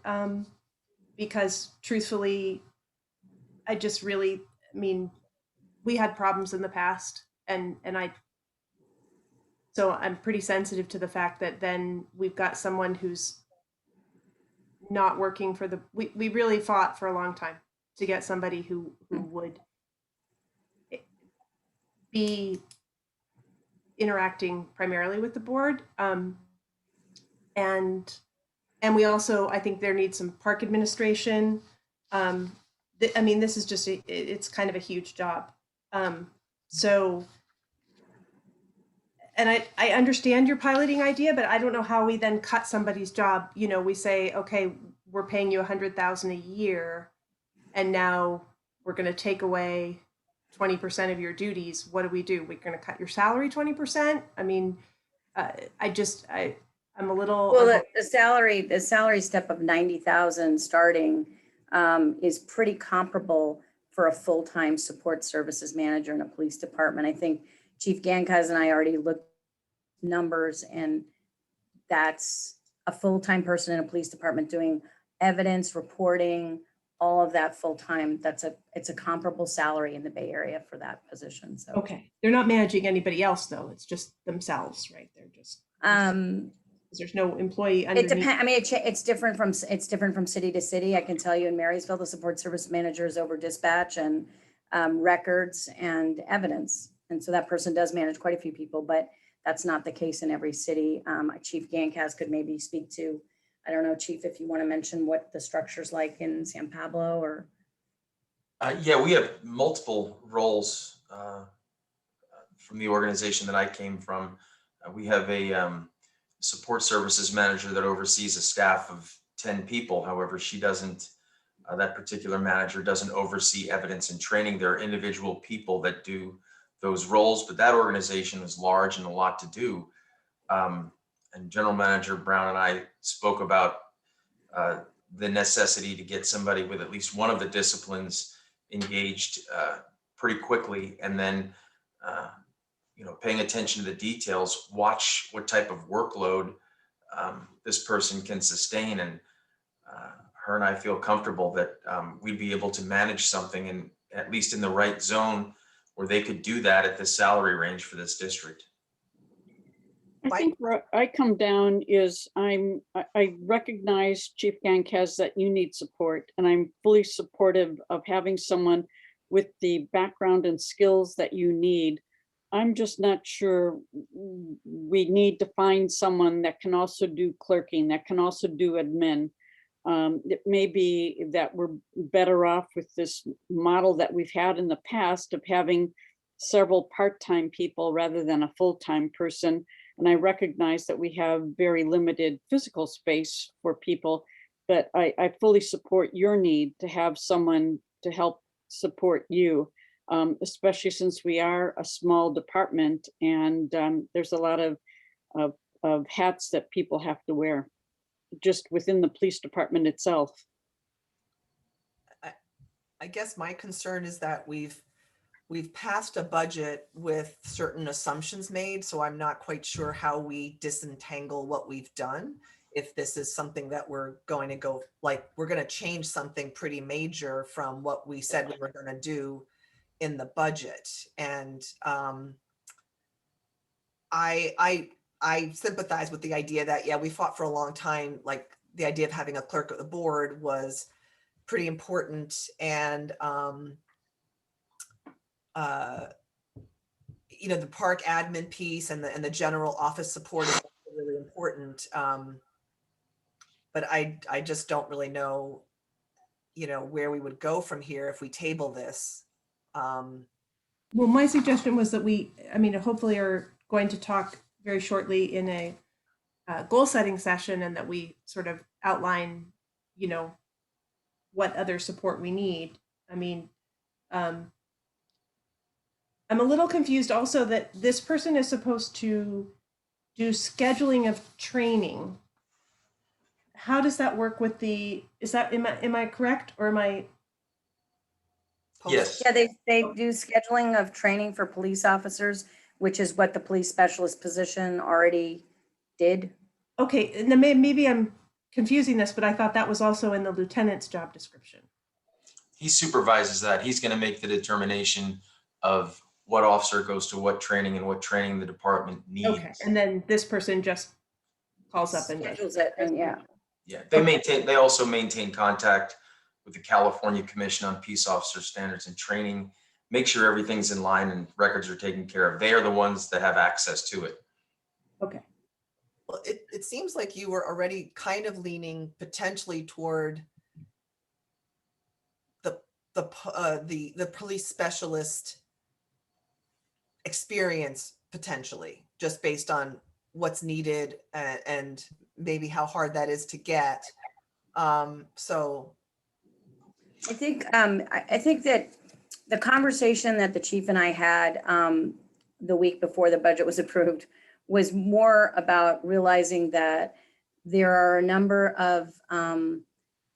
G: because truthfully, I just really, we had problems in the past, and so I'm pretty sensitive to the fact that then we've got someone who's not working for we really fought for a long time to get somebody who would be interacting primarily with the board. And we also, I think there needs some park administration. This is just, it's kind of a huge job. So, and I understand your piloting idea, but I don't know how we then cut somebody's job. We say, okay, we're paying you $100,000 a year, and now we're going to take away 20% of your duties. What do? We're going to cut your salary 20%. I'm a little.
K: Well, the salary step of 90,000 starting is pretty comparable for a full-time support services manager in a police department. I think Chief Gankaz and I already looked numbers, and that's a full-time person in a police department doing evidence reporting, all of that full-time. It's a comparable salary in the Bay Area for that position. So
G: okay, they're not managing anybody else though. It's just themselves, right? They're just there's no employee underneath.
K: It depends. It's different from city to city. I can tell you in Marysville, the support service manager is over dispatch and records and evidence. And so that person does manage quite a few people, but that's not the case in every city. Chief Gankaz could maybe speak to, I don't know, Chief, if you want to mention what the structure's like in San Pablo or.
J: Yeah, we have multiple roles from the organization that I came from. We have a support services manager that oversees a staff of 10 people. However, she doesn't, that particular manager doesn't oversee evidence and training. There are individual people that do those roles, but that organization is large and a lot to do. And General Manager Brown and I spoke about the necessity to get somebody with at least one of the disciplines engaged pretty quickly, and then paying attention to the details, watch what type of workload this person can sustain. And her and I feel comfortable that we'd be able to manage something and at least in the right zone where they could do that at the salary range for this district.
F: I think where I come down is I recognize, Chief Gankaz, that you need support, and I'm fully supportive of having someone with the background and skills that you need. I'm just not sure we need to find someone that can also do clerking, that can also do admin. It may be that we're better off with this model that we've had in the past of having several part-time people rather than a full-time person. And I recognize that we have very limited physical space for people, but I fully support your need to have someone to help support you, especially since we are a small department and there's a lot of hats that people have to wear just within the police department itself.
A: I guess my concern is that we've passed a budget with certain assumptions made, so I'm not quite sure how we disentangle what we've done. If this is something that we're going to go, like, we're going to change something pretty major from what we said we were going to do in the budget. And I I sympathize with the idea that, yeah, we fought for a long time, like the idea of having a clerk of the board was pretty important. And, you know, the park admin piece and the general office support is really important. But I just don't really know, you know, where we would go from here if we table this.
G: Well, my suggestion was that I mean, hopefully are going to talk very shortly in a goal setting session, and that we sort of outline, you know, what other support we need. I mean, I'm a little confused also that this person is supposed to do scheduling of training. How does that work with am I correct, or am I?
J: Yes.
K: Yeah, they do scheduling of training for police officers, which is what the police specialist position already did.
G: Okay, and then maybe I'm confusing this, but I thought that was also in the lieutenant's job description.
J: He supervises that. He's going to make the determination of what officer goes to what training and what training the department needs.
G: Okay, and then this person just calls up and does.
K: Schedules it, and yeah.
J: Yeah, they also maintain contact with the California Commission on Peace Officer Standards and Training, make sure everything's in line and records are taken care of. They are the ones that have access to it.
G: Okay.
A: Well, it seems like you were already kind of leaning potentially toward the police specialist experience, potentially, just based on what's needed and maybe how hard that is to get. So
K: I think that the conversation that the chief and I had the week before the budget was approved was more about realizing that there are a number of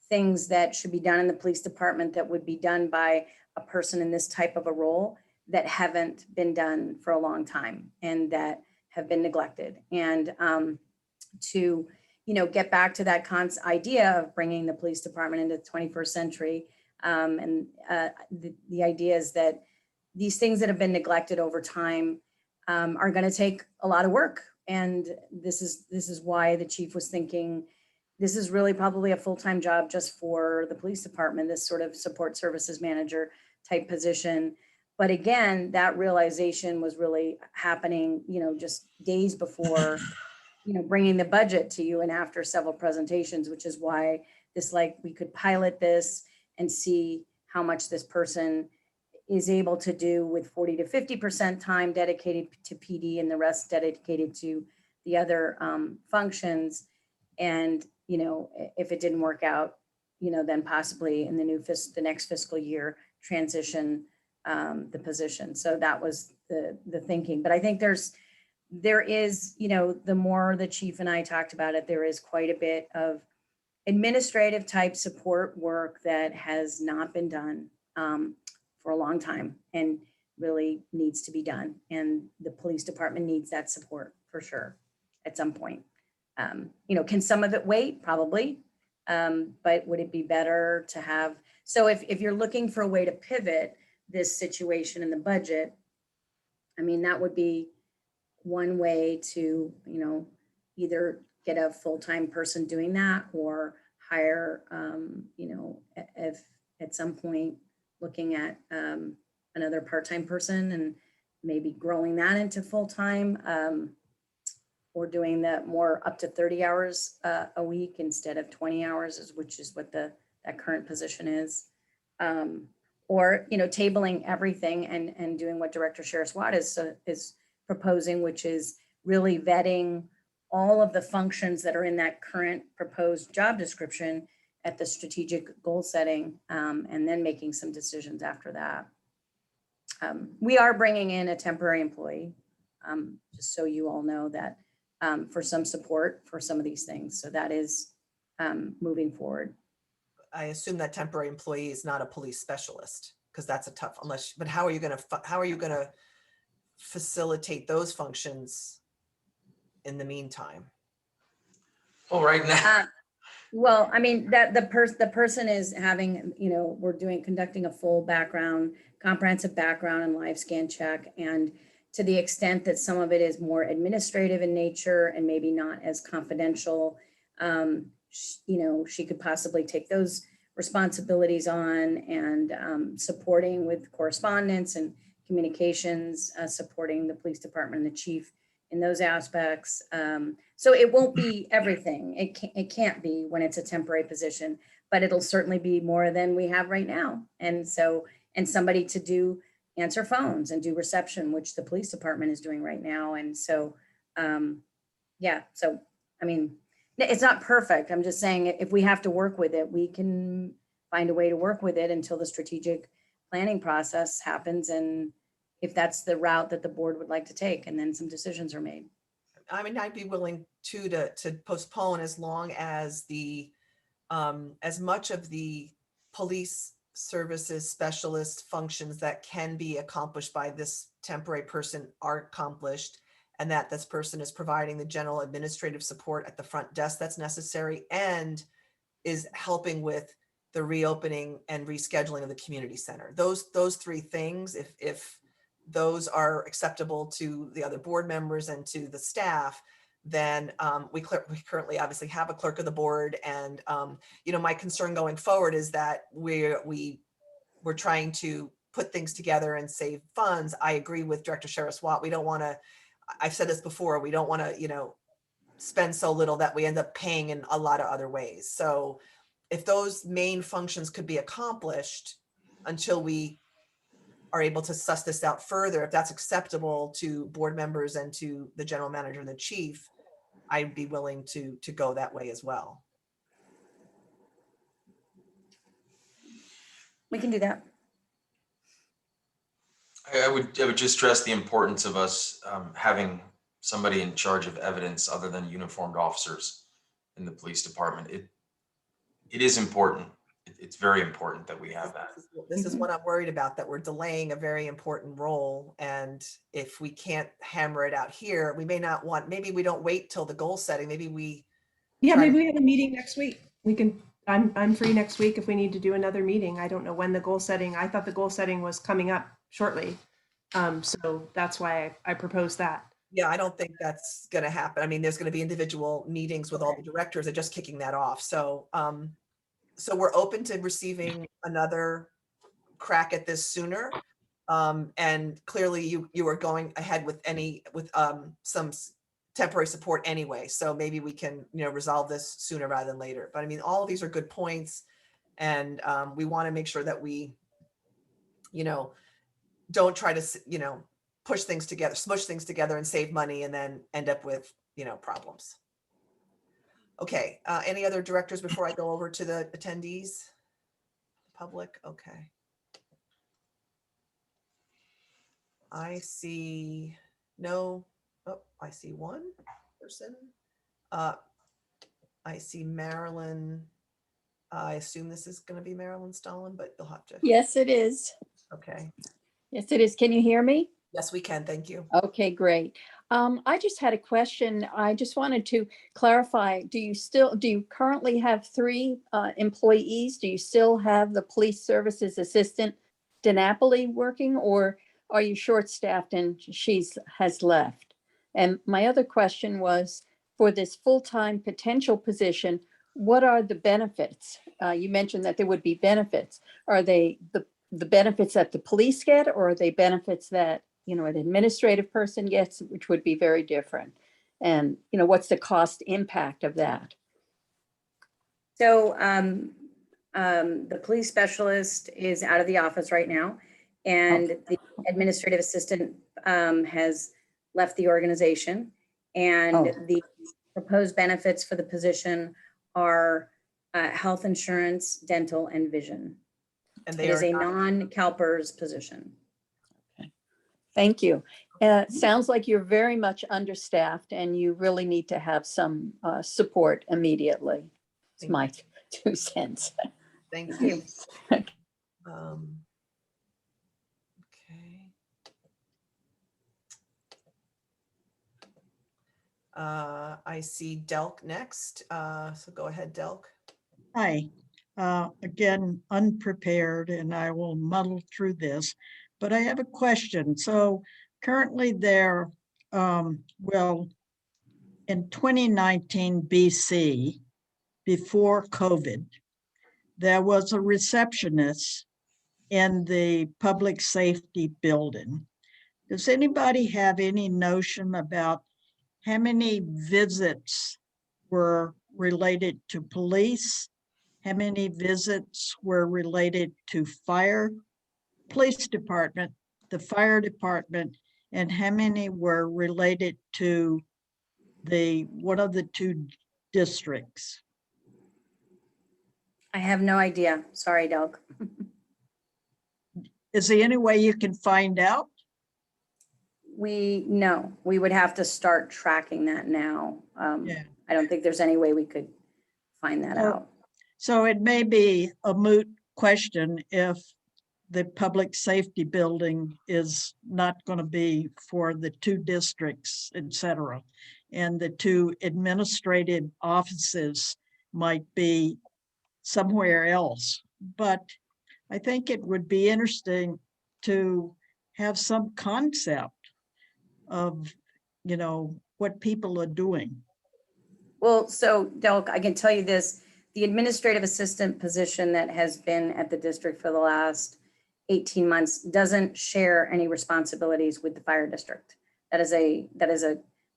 K: things that should be done in the police department that would be done by a person in this type of a role that haven't been done for a long time and that have been neglected. And to, you know, get back to that idea of bringing the police department into the 21st century. The idea is that these things that have been neglected over time are going to take a lot of work. And this is why the chief was thinking, this is really probably a full-time job just for the police department, this sort of support services manager type position. But again, that realization was really happening, you know, just days before, you know, bringing the budget to you and after several presentations, which is why we could pilot this and see how much this person is able to do with 40 to 50% time dedicated to PD and the rest dedicated to the other functions. And, you know, if it didn't work out, you know, then possibly in the next fiscal year, transition the position. So that was the thinking. But I think there is, you know, the more the chief and I talked about it, there is quite a bit of administrative type support work that has not been done for a long time and really needs to be done. And the police department needs that support for sure at some point. You know, can some of it wait? Probably. But would it be better to have, so if you're looking for a way to pivot this situation in the budget, I mean, that would be one way to, you know, either get a full-time person doing that or hire, you know, if at some point looking at another part-time person and maybe growing that into full-time, or doing that more up to 30 hours a week instead of 20 hours, which is what that current position is. Or, you know, tabling everything and doing what Director Sheriff-Watt is proposing, which is really vetting all of the functions that are in that current proposed job description at the strategic goal setting, and then making some decisions after that. We are bringing in a temporary employee, just so you all know that, for some support for some of these things. So that is moving forward.
A: I assume that temporary employee is not a police specialist, because that's a tough, but how are you going to facilitate those functions in the meantime?
J: Well, right now,
K: Well, I mean, that the person is having, you know, we're conducting a full comprehensive background and live scan check and to the extent that some of it is more administrative in nature and maybe not as confidential, you know, she could possibly take those responsibilities on, and supporting with correspondence and communications, supporting the police department and the chief in those aspects. So it won't be everything. It can't be when it's a temporary position, but it'll certainly be more than we have right now. And so, and somebody to answer phones and do reception, which the police department is doing right now. And so, yeah, so, I mean, it's not perfect. I'm just saying, if we have to work with it, we can find a way to work with it until the strategic planning process happens. And if that's the route that the board would like to take, and then some decisions are made.
A: I mean, I'd be willing to postpone as long as the, as much of the police services specialist functions that can be accomplished by this temporary person are accomplished, and that this person is providing the general administrative support at the front desk that's necessary, and is helping with the reopening and rescheduling of the community center. Those three things, if those are acceptable to the other board members and to the staff, then we currently obviously have a clerk of the board. And you know, my concern going forward is that we're trying to put things together and save funds. I agree with Director Sheriff-Watt. We don't want to, I've said this before, we don't want to, you know, spend so little that we end up paying in a lot of other ways. So if those main functions could be accomplished until we are able to suss this out further, if that's acceptable to board members and to the general manager and the chief, I'd be willing to go that way as well.
K: We can do that.
J: I would just stress the importance of us having somebody in charge of evidence other than uniformed officers in the police department. It is important. It's very important that we have that.
A: This is what I'm worried about, that we're delaying a very important role. And if we can't hammer it out here, we may not want, maybe we don't wait till the goal setting. Maybe we.
G: Yeah,
A: try
G: maybe
A: to-
G: we have a meeting next week. We can, I'm free next week if we need to do another meeting. I don't know when the goal setting, I thought the goal setting was coming up shortly. So that's why I proposed that.
A: Yeah, I don't think that's going to happen. I mean, there's going to be individual meetings with all the directors and just kicking that off. So, so we're open to receiving another crack at this sooner. And clearly you are going ahead with some temporary support anyway. So maybe we can, you know, resolve this sooner rather than later. But I mean, all of these are good points. And we want to make sure that we, you know, don't try to, you know, push things together, smush things together and save money and then end up with, you know, problems. Okay, any other directors before I go over to the attendees? Public, okay. I see no, oh, I see one person. I see Marilyn. I assume this is going to be Marilyn Stalin, but you'll have to.
F: Yes, it is.
A: Okay.
F: Yes, it is. Can you hear me?
A: Yes, we can. Thank you.
F: Okay, great. I just had a question. I just wanted to clarify, do you currently have 3 employees? Do you still have the police services assistant, DiNapoli, working, or are you short-staffed and has left? And my other question was, for this full-time potential position, what are the benefits? You mentioned that there would be benefits. Are they the benefits that the police get, or are they benefits that, you know, an administrative person gets, which would be very different? And, you know, what's the cost impact of that?
K: So the police specialist is out of the office right now, and the administrative assistant has left the organization. And the proposed benefits for the position are health insurance, dental, and vision.
A: And
K: It
A: they
K: is
A: are
K: a
A: not-
K: non-CalPERS position.
F: Thank you. Sounds like you're very much understaffed and you really need to have some support immediately. It's my 2 cents.
A: Thank you. Okay. I see Delk next. So go ahead, Delk.
I: Hi, again, unprepared, and I will muddle through this, but I have a question. So Currently there, well, in 2019 BC, before COVID, there was a receptionist in the public safety building. Does anybody have any notion about how many visits were related to police? How many visits were related to police department, the fire department, and how many were related to one of the two districts?
K: I have no idea. Sorry, Doug.
I: Is there any way you can find out?
K: No, we would have to start tracking that now.
I: Yeah.
K: I don't think there's any way we could find that
I: So-
K: out.
I: So it may be a moot question if the public safety building is not going to be for the two districts, et cetera. And the two administrative offices might be somewhere else. But I think it would be interesting to have some concept of, what people are doing.
K: Well, so Delk, I can tell you this, the administrative assistant position that has been at the district for the last 18 months doesn't share any responsibilities with the fire district. That is a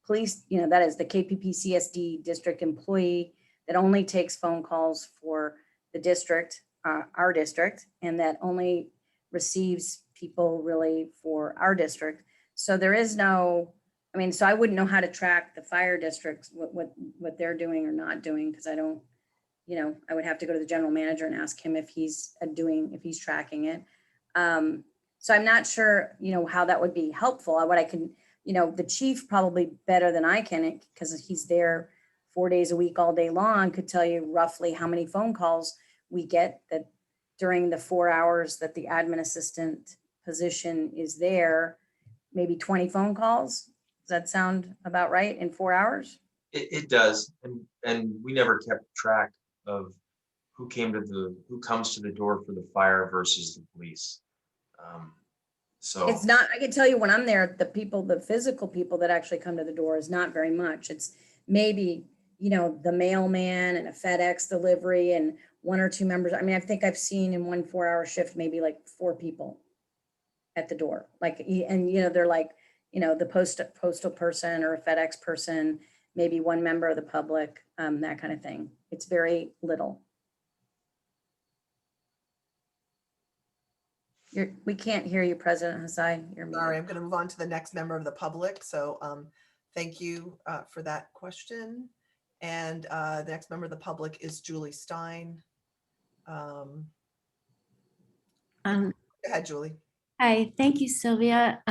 K: police, that is the KPPCSD district employee that only takes phone calls for the district, our district, and that only receives people really for our district. So there is no, so I wouldn't know how to track the fire districts, what they're doing or not doing, because I don't, I would have to go to the general manager and ask him if he's tracking it. So I'm not sure, how that would be helpful. What I can, the chief probably better than I can, because he's there 4 days a week, all day long, could tell you roughly how many phone calls we get that during the 4 hours that the admin assistant position is there, maybe 20 phone calls. Does that sound about right in 4 hours?
J: It does, and we never kept track of who comes to the door for the fire versus the police. So
K: It's not, I can tell you when I'm there, the physical people that actually come to the door is not very much. It's maybe, the mailman and a FedEx delivery and 1 or 2 members. I think I've seen in 1 4-hour shift, maybe like 4 people at the door. They're like, the postal person or a FedEx person, maybe 1 member of the public, that kind of thing. It's very little. We can't hear you, President Hassai. You're muted.
A: Sorry, I'm going to move on to the next member of the public. So thank you for that question. And the next member of the public is Julie Stein. Go ahead, Julie.
L: Hi, thank you, Sylvia.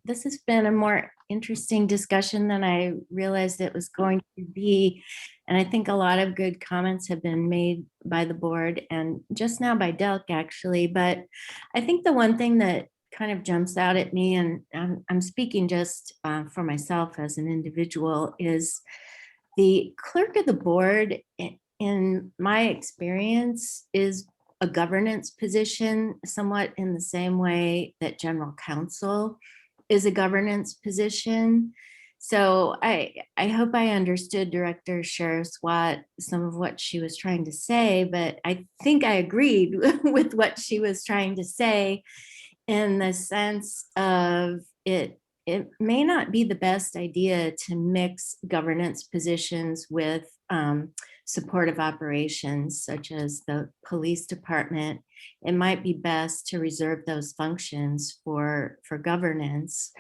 L: This has been a more interesting discussion than I realized it was going to be. And I think a lot of good comments have been made by the board and just now by Delk, actually. But I think the one thing that kind of jumps out at me, and I'm speaking just for myself as an individual, is the clerk of the board, in my experience, is a governance position, somewhat in the same way that general counsel is a governance position. So I hope I understood Director Sheriff Swat, some of what she was trying to say, but I think I agreed with what she was trying to say in the sense of it may not be the best idea to mix governance positions with supportive operations, such as the police department. It might be best to reserve those functions for governance.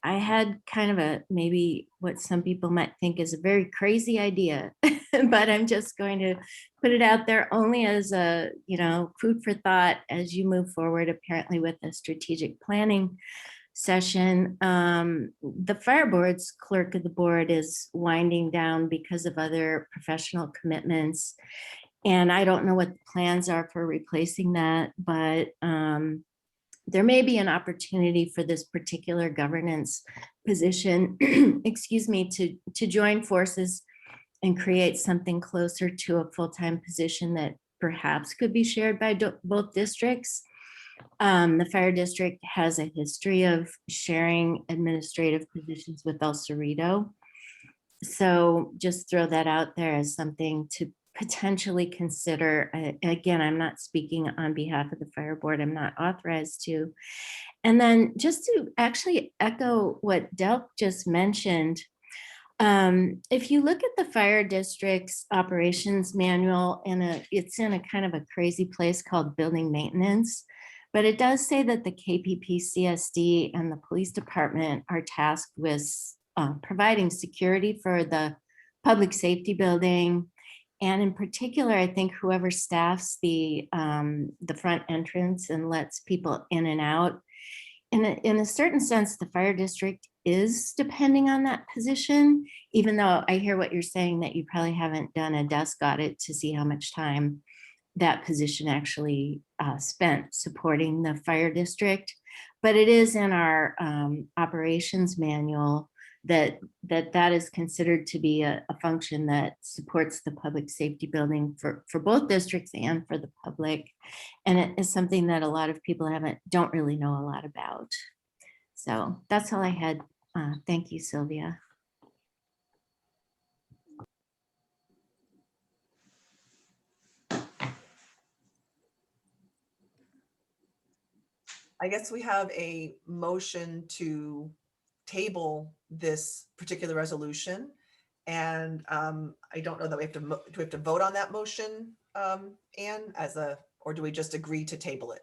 L: I had kind of maybe what some people might think is a very crazy idea, but I'm just going to put it out there only as a, food for thought as you move forward, apparently with a strategic planning session. The fire board's clerk of the board is winding down because of other professional commitments. And I don't know what the plans are for replacing that, but there may be an opportunity for this particular governance position, excuse me, to join forces and create something closer to a full-time position that perhaps could be shared by both districts. The fire district has a history of sharing administrative positions with El Cerrito. So just throw that out there as something to potentially consider. Again, I'm not speaking on behalf of the fire board. I'm not authorized to. And then just to actually echo what Delk just mentioned, if you look at the fire district's operations manual, it's in a kind of a crazy place called building maintenance, but it does say that the KPPCSD and the police department are tasked with providing security for the public safety building. And in particular, I think whoever staffs the front entrance and lets people in and out, in a certain sense, the fire district is depending on that position, even though I hear what you're saying, that you probably haven't done a desk audit to see how much time that position actually spent supporting the fire district. But it is in our operations manual that is considered to be a function that supports the public safety building for both districts and for the public. And it is something that a lot of people don't really know a lot about. So that's all I had. Thank you, Sylvia.
A: I guess we have a motion to table this particular resolution. And I don't know that do we have to vote on that motion, Anne, or do we just agree to table it?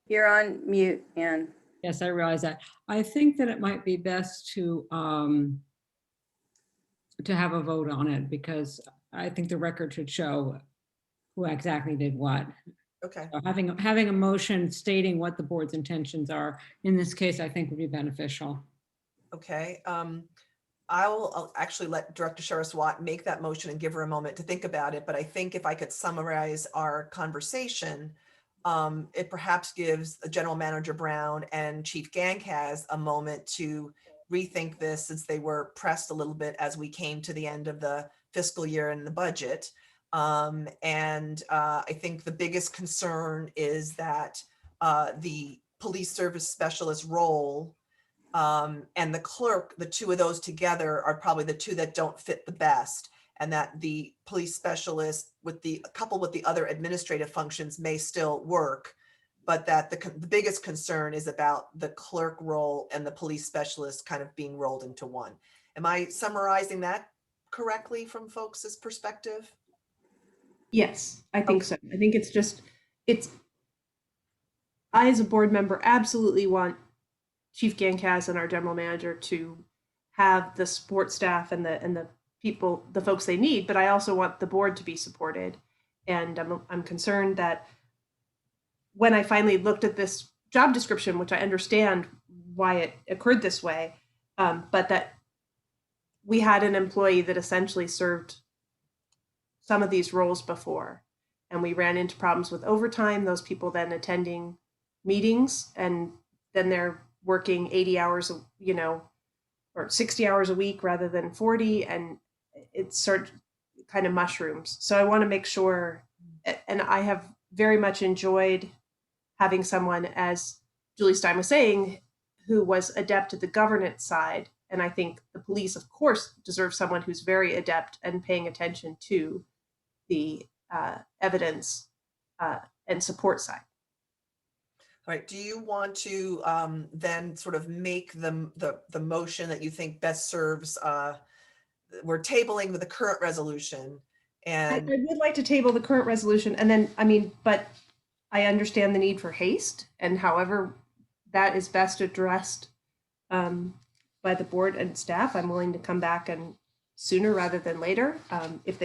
K: You're on mute, Anne.
E: Yes, I realize that. I think that it might be best to have a vote on it, because I think the record should show who exactly did what.
A: Okay.
E: So having a motion stating what the board's intentions are, in this case, I think would be beneficial.
A: Okay. I'll actually let Director Saraswat make that motion and give her a moment to think about it. But I think if I could summarize our conversation, it perhaps gives General Manager Brown and Chief Gankaz a moment to rethink this, since they were pressed a little bit as we came to the end of the fiscal year and the budget. I think the biggest concern is that the police service specialist role and the clerk, the two of those together are probably the two that don't fit the best, and that the police specialist coupled with the other administrative functions may still work, but that the biggest concern is about the clerk role and the police specialist kind of being rolled into one. Am I summarizing that correctly from folks' perspective?
G: Yes, I think so. I think I, as a board member, absolutely want Chief Gankaz and our general manager to have the support staff and the people, the folks they need, but I also want the board to be supported. And I'm concerned that when I finally looked at this job description, which I understand why it occurred this way, but that we had an employee that essentially served some of these roles before, and we ran into problems with overtime, those people then attending meetings, and then they're working 80 hours, or 60 hours a week rather than 40, and it's sort of kind of mushrooms. So I want to make sure, and I have very much enjoyed having someone, as Julie Stein was saying, who was adept at the governance side. And I think the police, of course, deserve someone who's very adept and paying attention to the evidence and support side.
A: All right. Do you want to then sort of make the motion that you think best serves? We're tabling with the current resolution, and
G: I would like to table the current resolution, and then but I understand the need for haste, and however that is best addressed by the board and staff, I'm willing to come back and sooner rather than later. If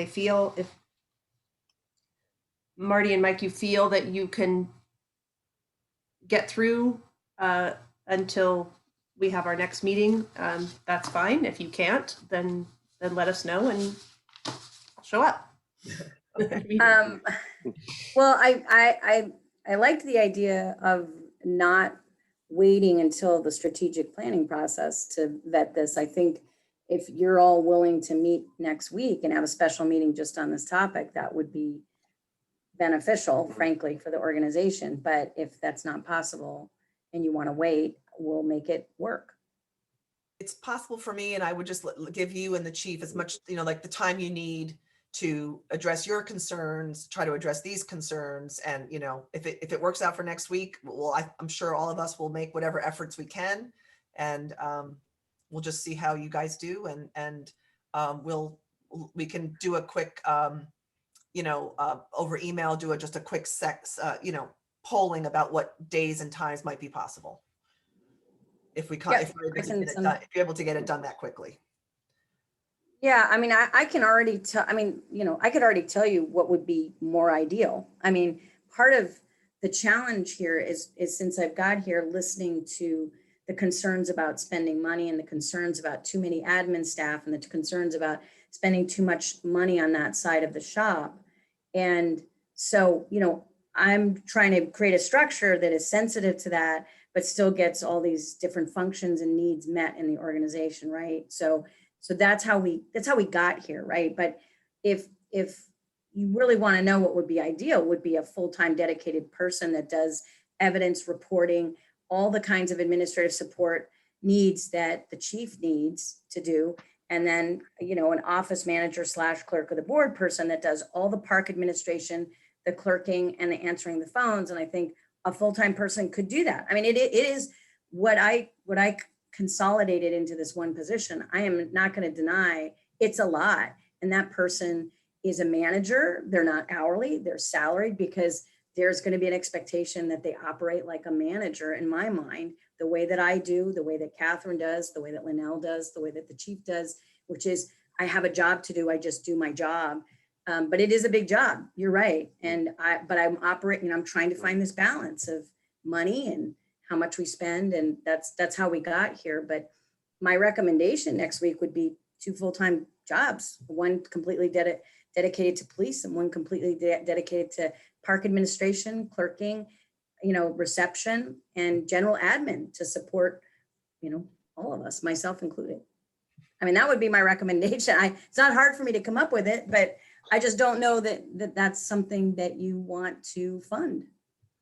G: Marty and Mike, you feel that you can get through until we have our next meeting, that's fine. If you can't, then let us know and I'll show up.
K: Well, I liked the idea of not waiting until the strategic planning process to vet this. I think if you're all willing to meet next week and have a special meeting just on this topic, that would be beneficial, frankly, for the organization. But if that's not possible and you want to wait, we'll make it work.
A: It's possible for me, and I would just give you and the chief as much, like the time you need to address your concerns, try to address these concerns. And, if it works out for next week, well, I'm sure all of us will make whatever efforts we can. And we'll just see how you guys do. And we can do a quick, over email, just a quick polling about what days and times might be possible. If we're able to get it done that quickly.
K: Yeah, I mean, I can already tell, I could already tell you what would be more ideal. I mean, part of the challenge here is since I've got here listening to the concerns about spending money and the concerns about too many admin staff and the concerns about spending too much money on that side of the shop. And so, I'm trying to create a structure that is sensitive to that, but still gets all these different functions and needs met in the organization, right? So that's how we got here, right? But if you really want to know what would be ideal, would be a full-time dedicated person that does evidence reporting, all the kinds of administrative support needs that the chief needs to do. And then, an office manager / clerk of the board person that does all the park administration, the clerking and the answering the phones. And I think a full-time person could do that. I mean, it is what I consolidated into this one position. I am not going to deny it's a lot. And that person is a manager. They're not hourly, they're salaried, because there's going to be an expectation that they operate like a manager in my mind, the way that I do, the way that Catherine does, the way that Linnell does, the way that the chief does, which is I have a job to do. I just do my job. But it is a big job. You're right. And I'm operating, I'm trying to find this balance of money and how much we spend. And that's how we got here. But my recommendation next week would be 2 full-time jobs, one completely dedicated to police and one completely dedicated to park administration, clerking, reception and general admin to support, all of us, myself included. I mean, that would be my recommendation. It's not hard for me to come up with it, but I just don't know that that's something that you want to fund.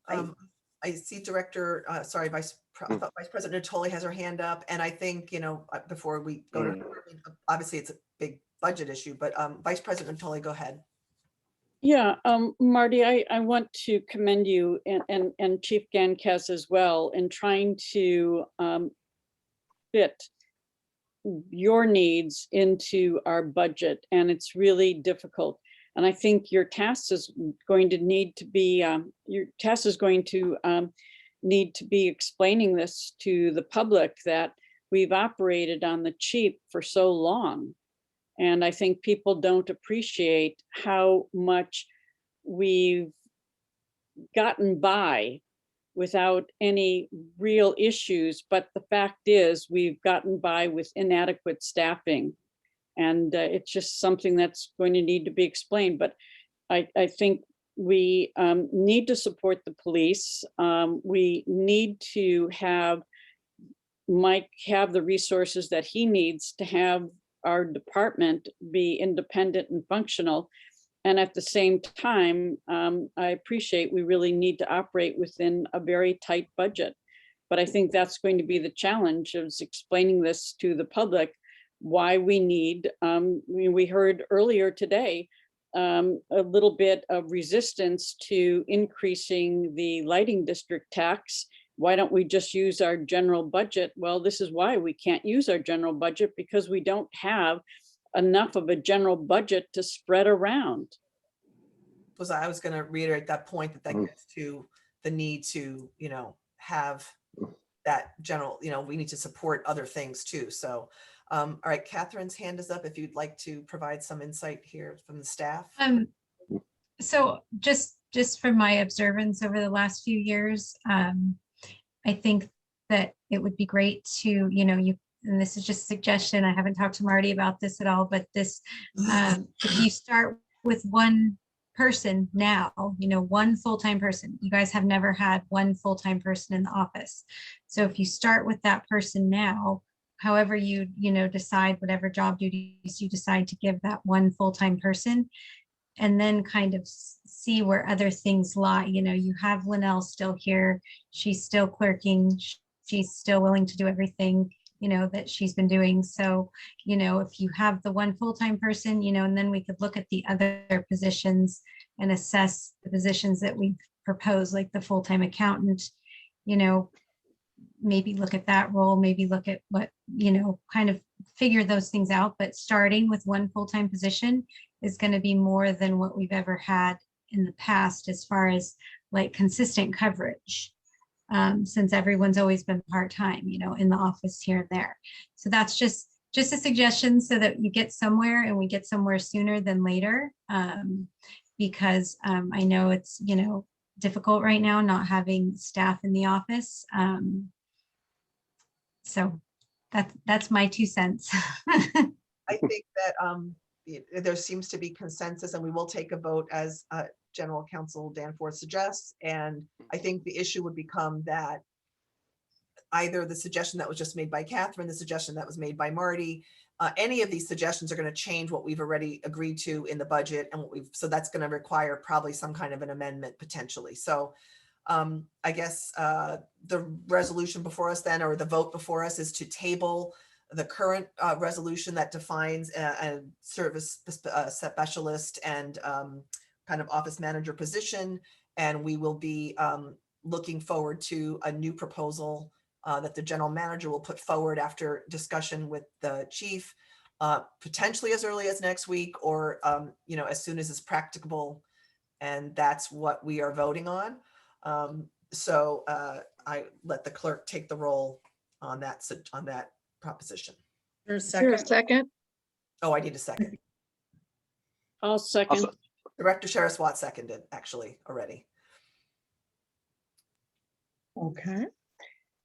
A: I see Vice President Natoli has her hand up. And I think, before we go to her, obviously it's a big budget issue, but Vice President Natoli, go ahead.
F: Yeah, Marty, I want to commend you and Chief Gankes as well in trying to fit your needs into our budget, and it's really difficult. And I think your task is going to need to be need to be explaining this to the public, that we've operated on the cheap for so long. And I think people don't appreciate how much we've gotten by without any real issues. But the fact is, we've gotten by with inadequate staffing. And it's just something that's going to need to be explained. But I think we need to support the police. We need to have Mike have the resources that he needs to have our department be independent and functional. And at the same time, I appreciate we really need to operate within a very tight budget. But I think that's going to be the challenge, of explaining this to the public, why we need, we heard earlier today, a little bit of resistance to increasing the lighting district tax. Why don't we just use our general budget? Well, this is why we can't use our general budget, because we don't have enough of a general budget to spread around.
A: I was going to reiterate that point, that gets to the need to, have that general, we need to support other things too. So, all right, Catherine's hand is up if you'd like to provide some insight here from the staff.
H: So just from my observance over the last few years, I think that it would be great to, and this is just a suggestion, I haven't talked to Marty about this at all, but this, if you start with one person now, one full-time person, you guys have never had one full-time person in the office. So if you start with that person now, however you decide, whatever job duties you decide to give that one full-time person, and then kind of see where other things lie. You know, you have Linnell still here. She's still clerking. She's still willing to do everything, you know, that she's been doing. So, you know, if you have the one full-time person, you know, and then we could look at the other positions and assess the positions that we propose, like the full-time accountant, you know, maybe look at that role, maybe look at what, you know, kind of figure those things out. But starting with one full-time position is going to be more than what we've ever had in the past as far as like consistent coverage, since everyone's always been part-time, you know, in the office here and there. So that's just a suggestion so that you get somewhere, and we get somewhere sooner than later, because I know it's, you know, difficult right now not having staff in the office. So that's my 2 cents.
A: I think that there seems to be consensus, and we will take a vote as General Counsel Danforth suggests. And I think the issue would become that either the suggestion that was just made by Catherine, the suggestion that was made by Marty, any of these suggestions are going to change what we've already agreed to in the budget, and so that's going to require probably some kind of an amendment potentially. So I guess the resolution before us then, or the vote before us, is to table the current resolution that defines a service specialist and kind of office manager position. And we will be looking forward to a new proposal that the general manager will put forward after discussion with the chief, potentially as early as next week, or you know, as soon as it's practicable. And that's what we are voting on. So I let the clerk take the roll on that proposition.
C: Is there a second?
A: Oh, I need a second.
F: I'll second.
A: Director Sheriff Watt seconded actually already.
C: Okay.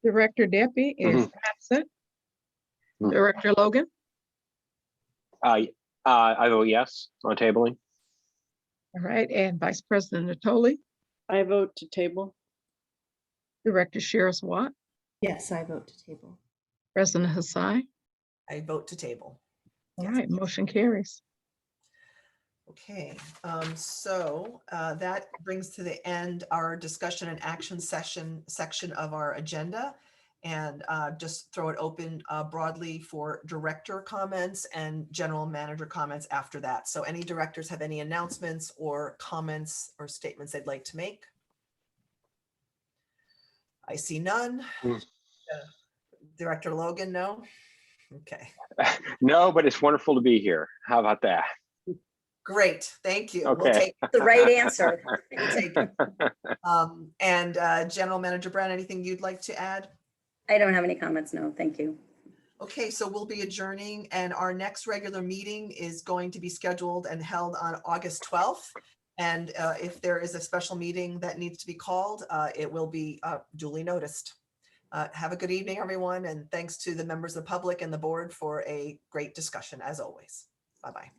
C: Director Deppie is absent. Director Logan?
B: I vote yes on tabling.
C: All right, and Vice President Natoli?
F: I vote to table.
C: Director Sheriff Watt?
G: Yes, I vote to table.
C: President Hassai?
A: I vote to table.
C: All
A: Yes.
C: right, motion carries.
A: Okay, so that brings to the end our discussion and action section of our agenda. And just throw it open broadly for director comments and general manager comments after that. So any directors have any announcements or comments or statements they'd like to make? I see none. Director Logan, no? Okay.
B: No, but it's wonderful to be here. How about that?
A: Great, thank you.
B: Okay.
A: We'll take
K: The right answer.
A: we'll take it. And General Manager Brown, anything you'd like to add?
K: I don't have any comments, no, thank you.
A: Okay, so we'll be adjourning, and our next regular meeting is going to be scheduled and held on August 12th. And if there is a special meeting that needs to be called, it will be duly noticed. Have a good evening, everyone, and thanks to the members of the public and the board for a great discussion as always. Bye-bye.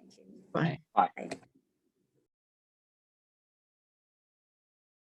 C: Bye.
B: Bye.
K: Bye.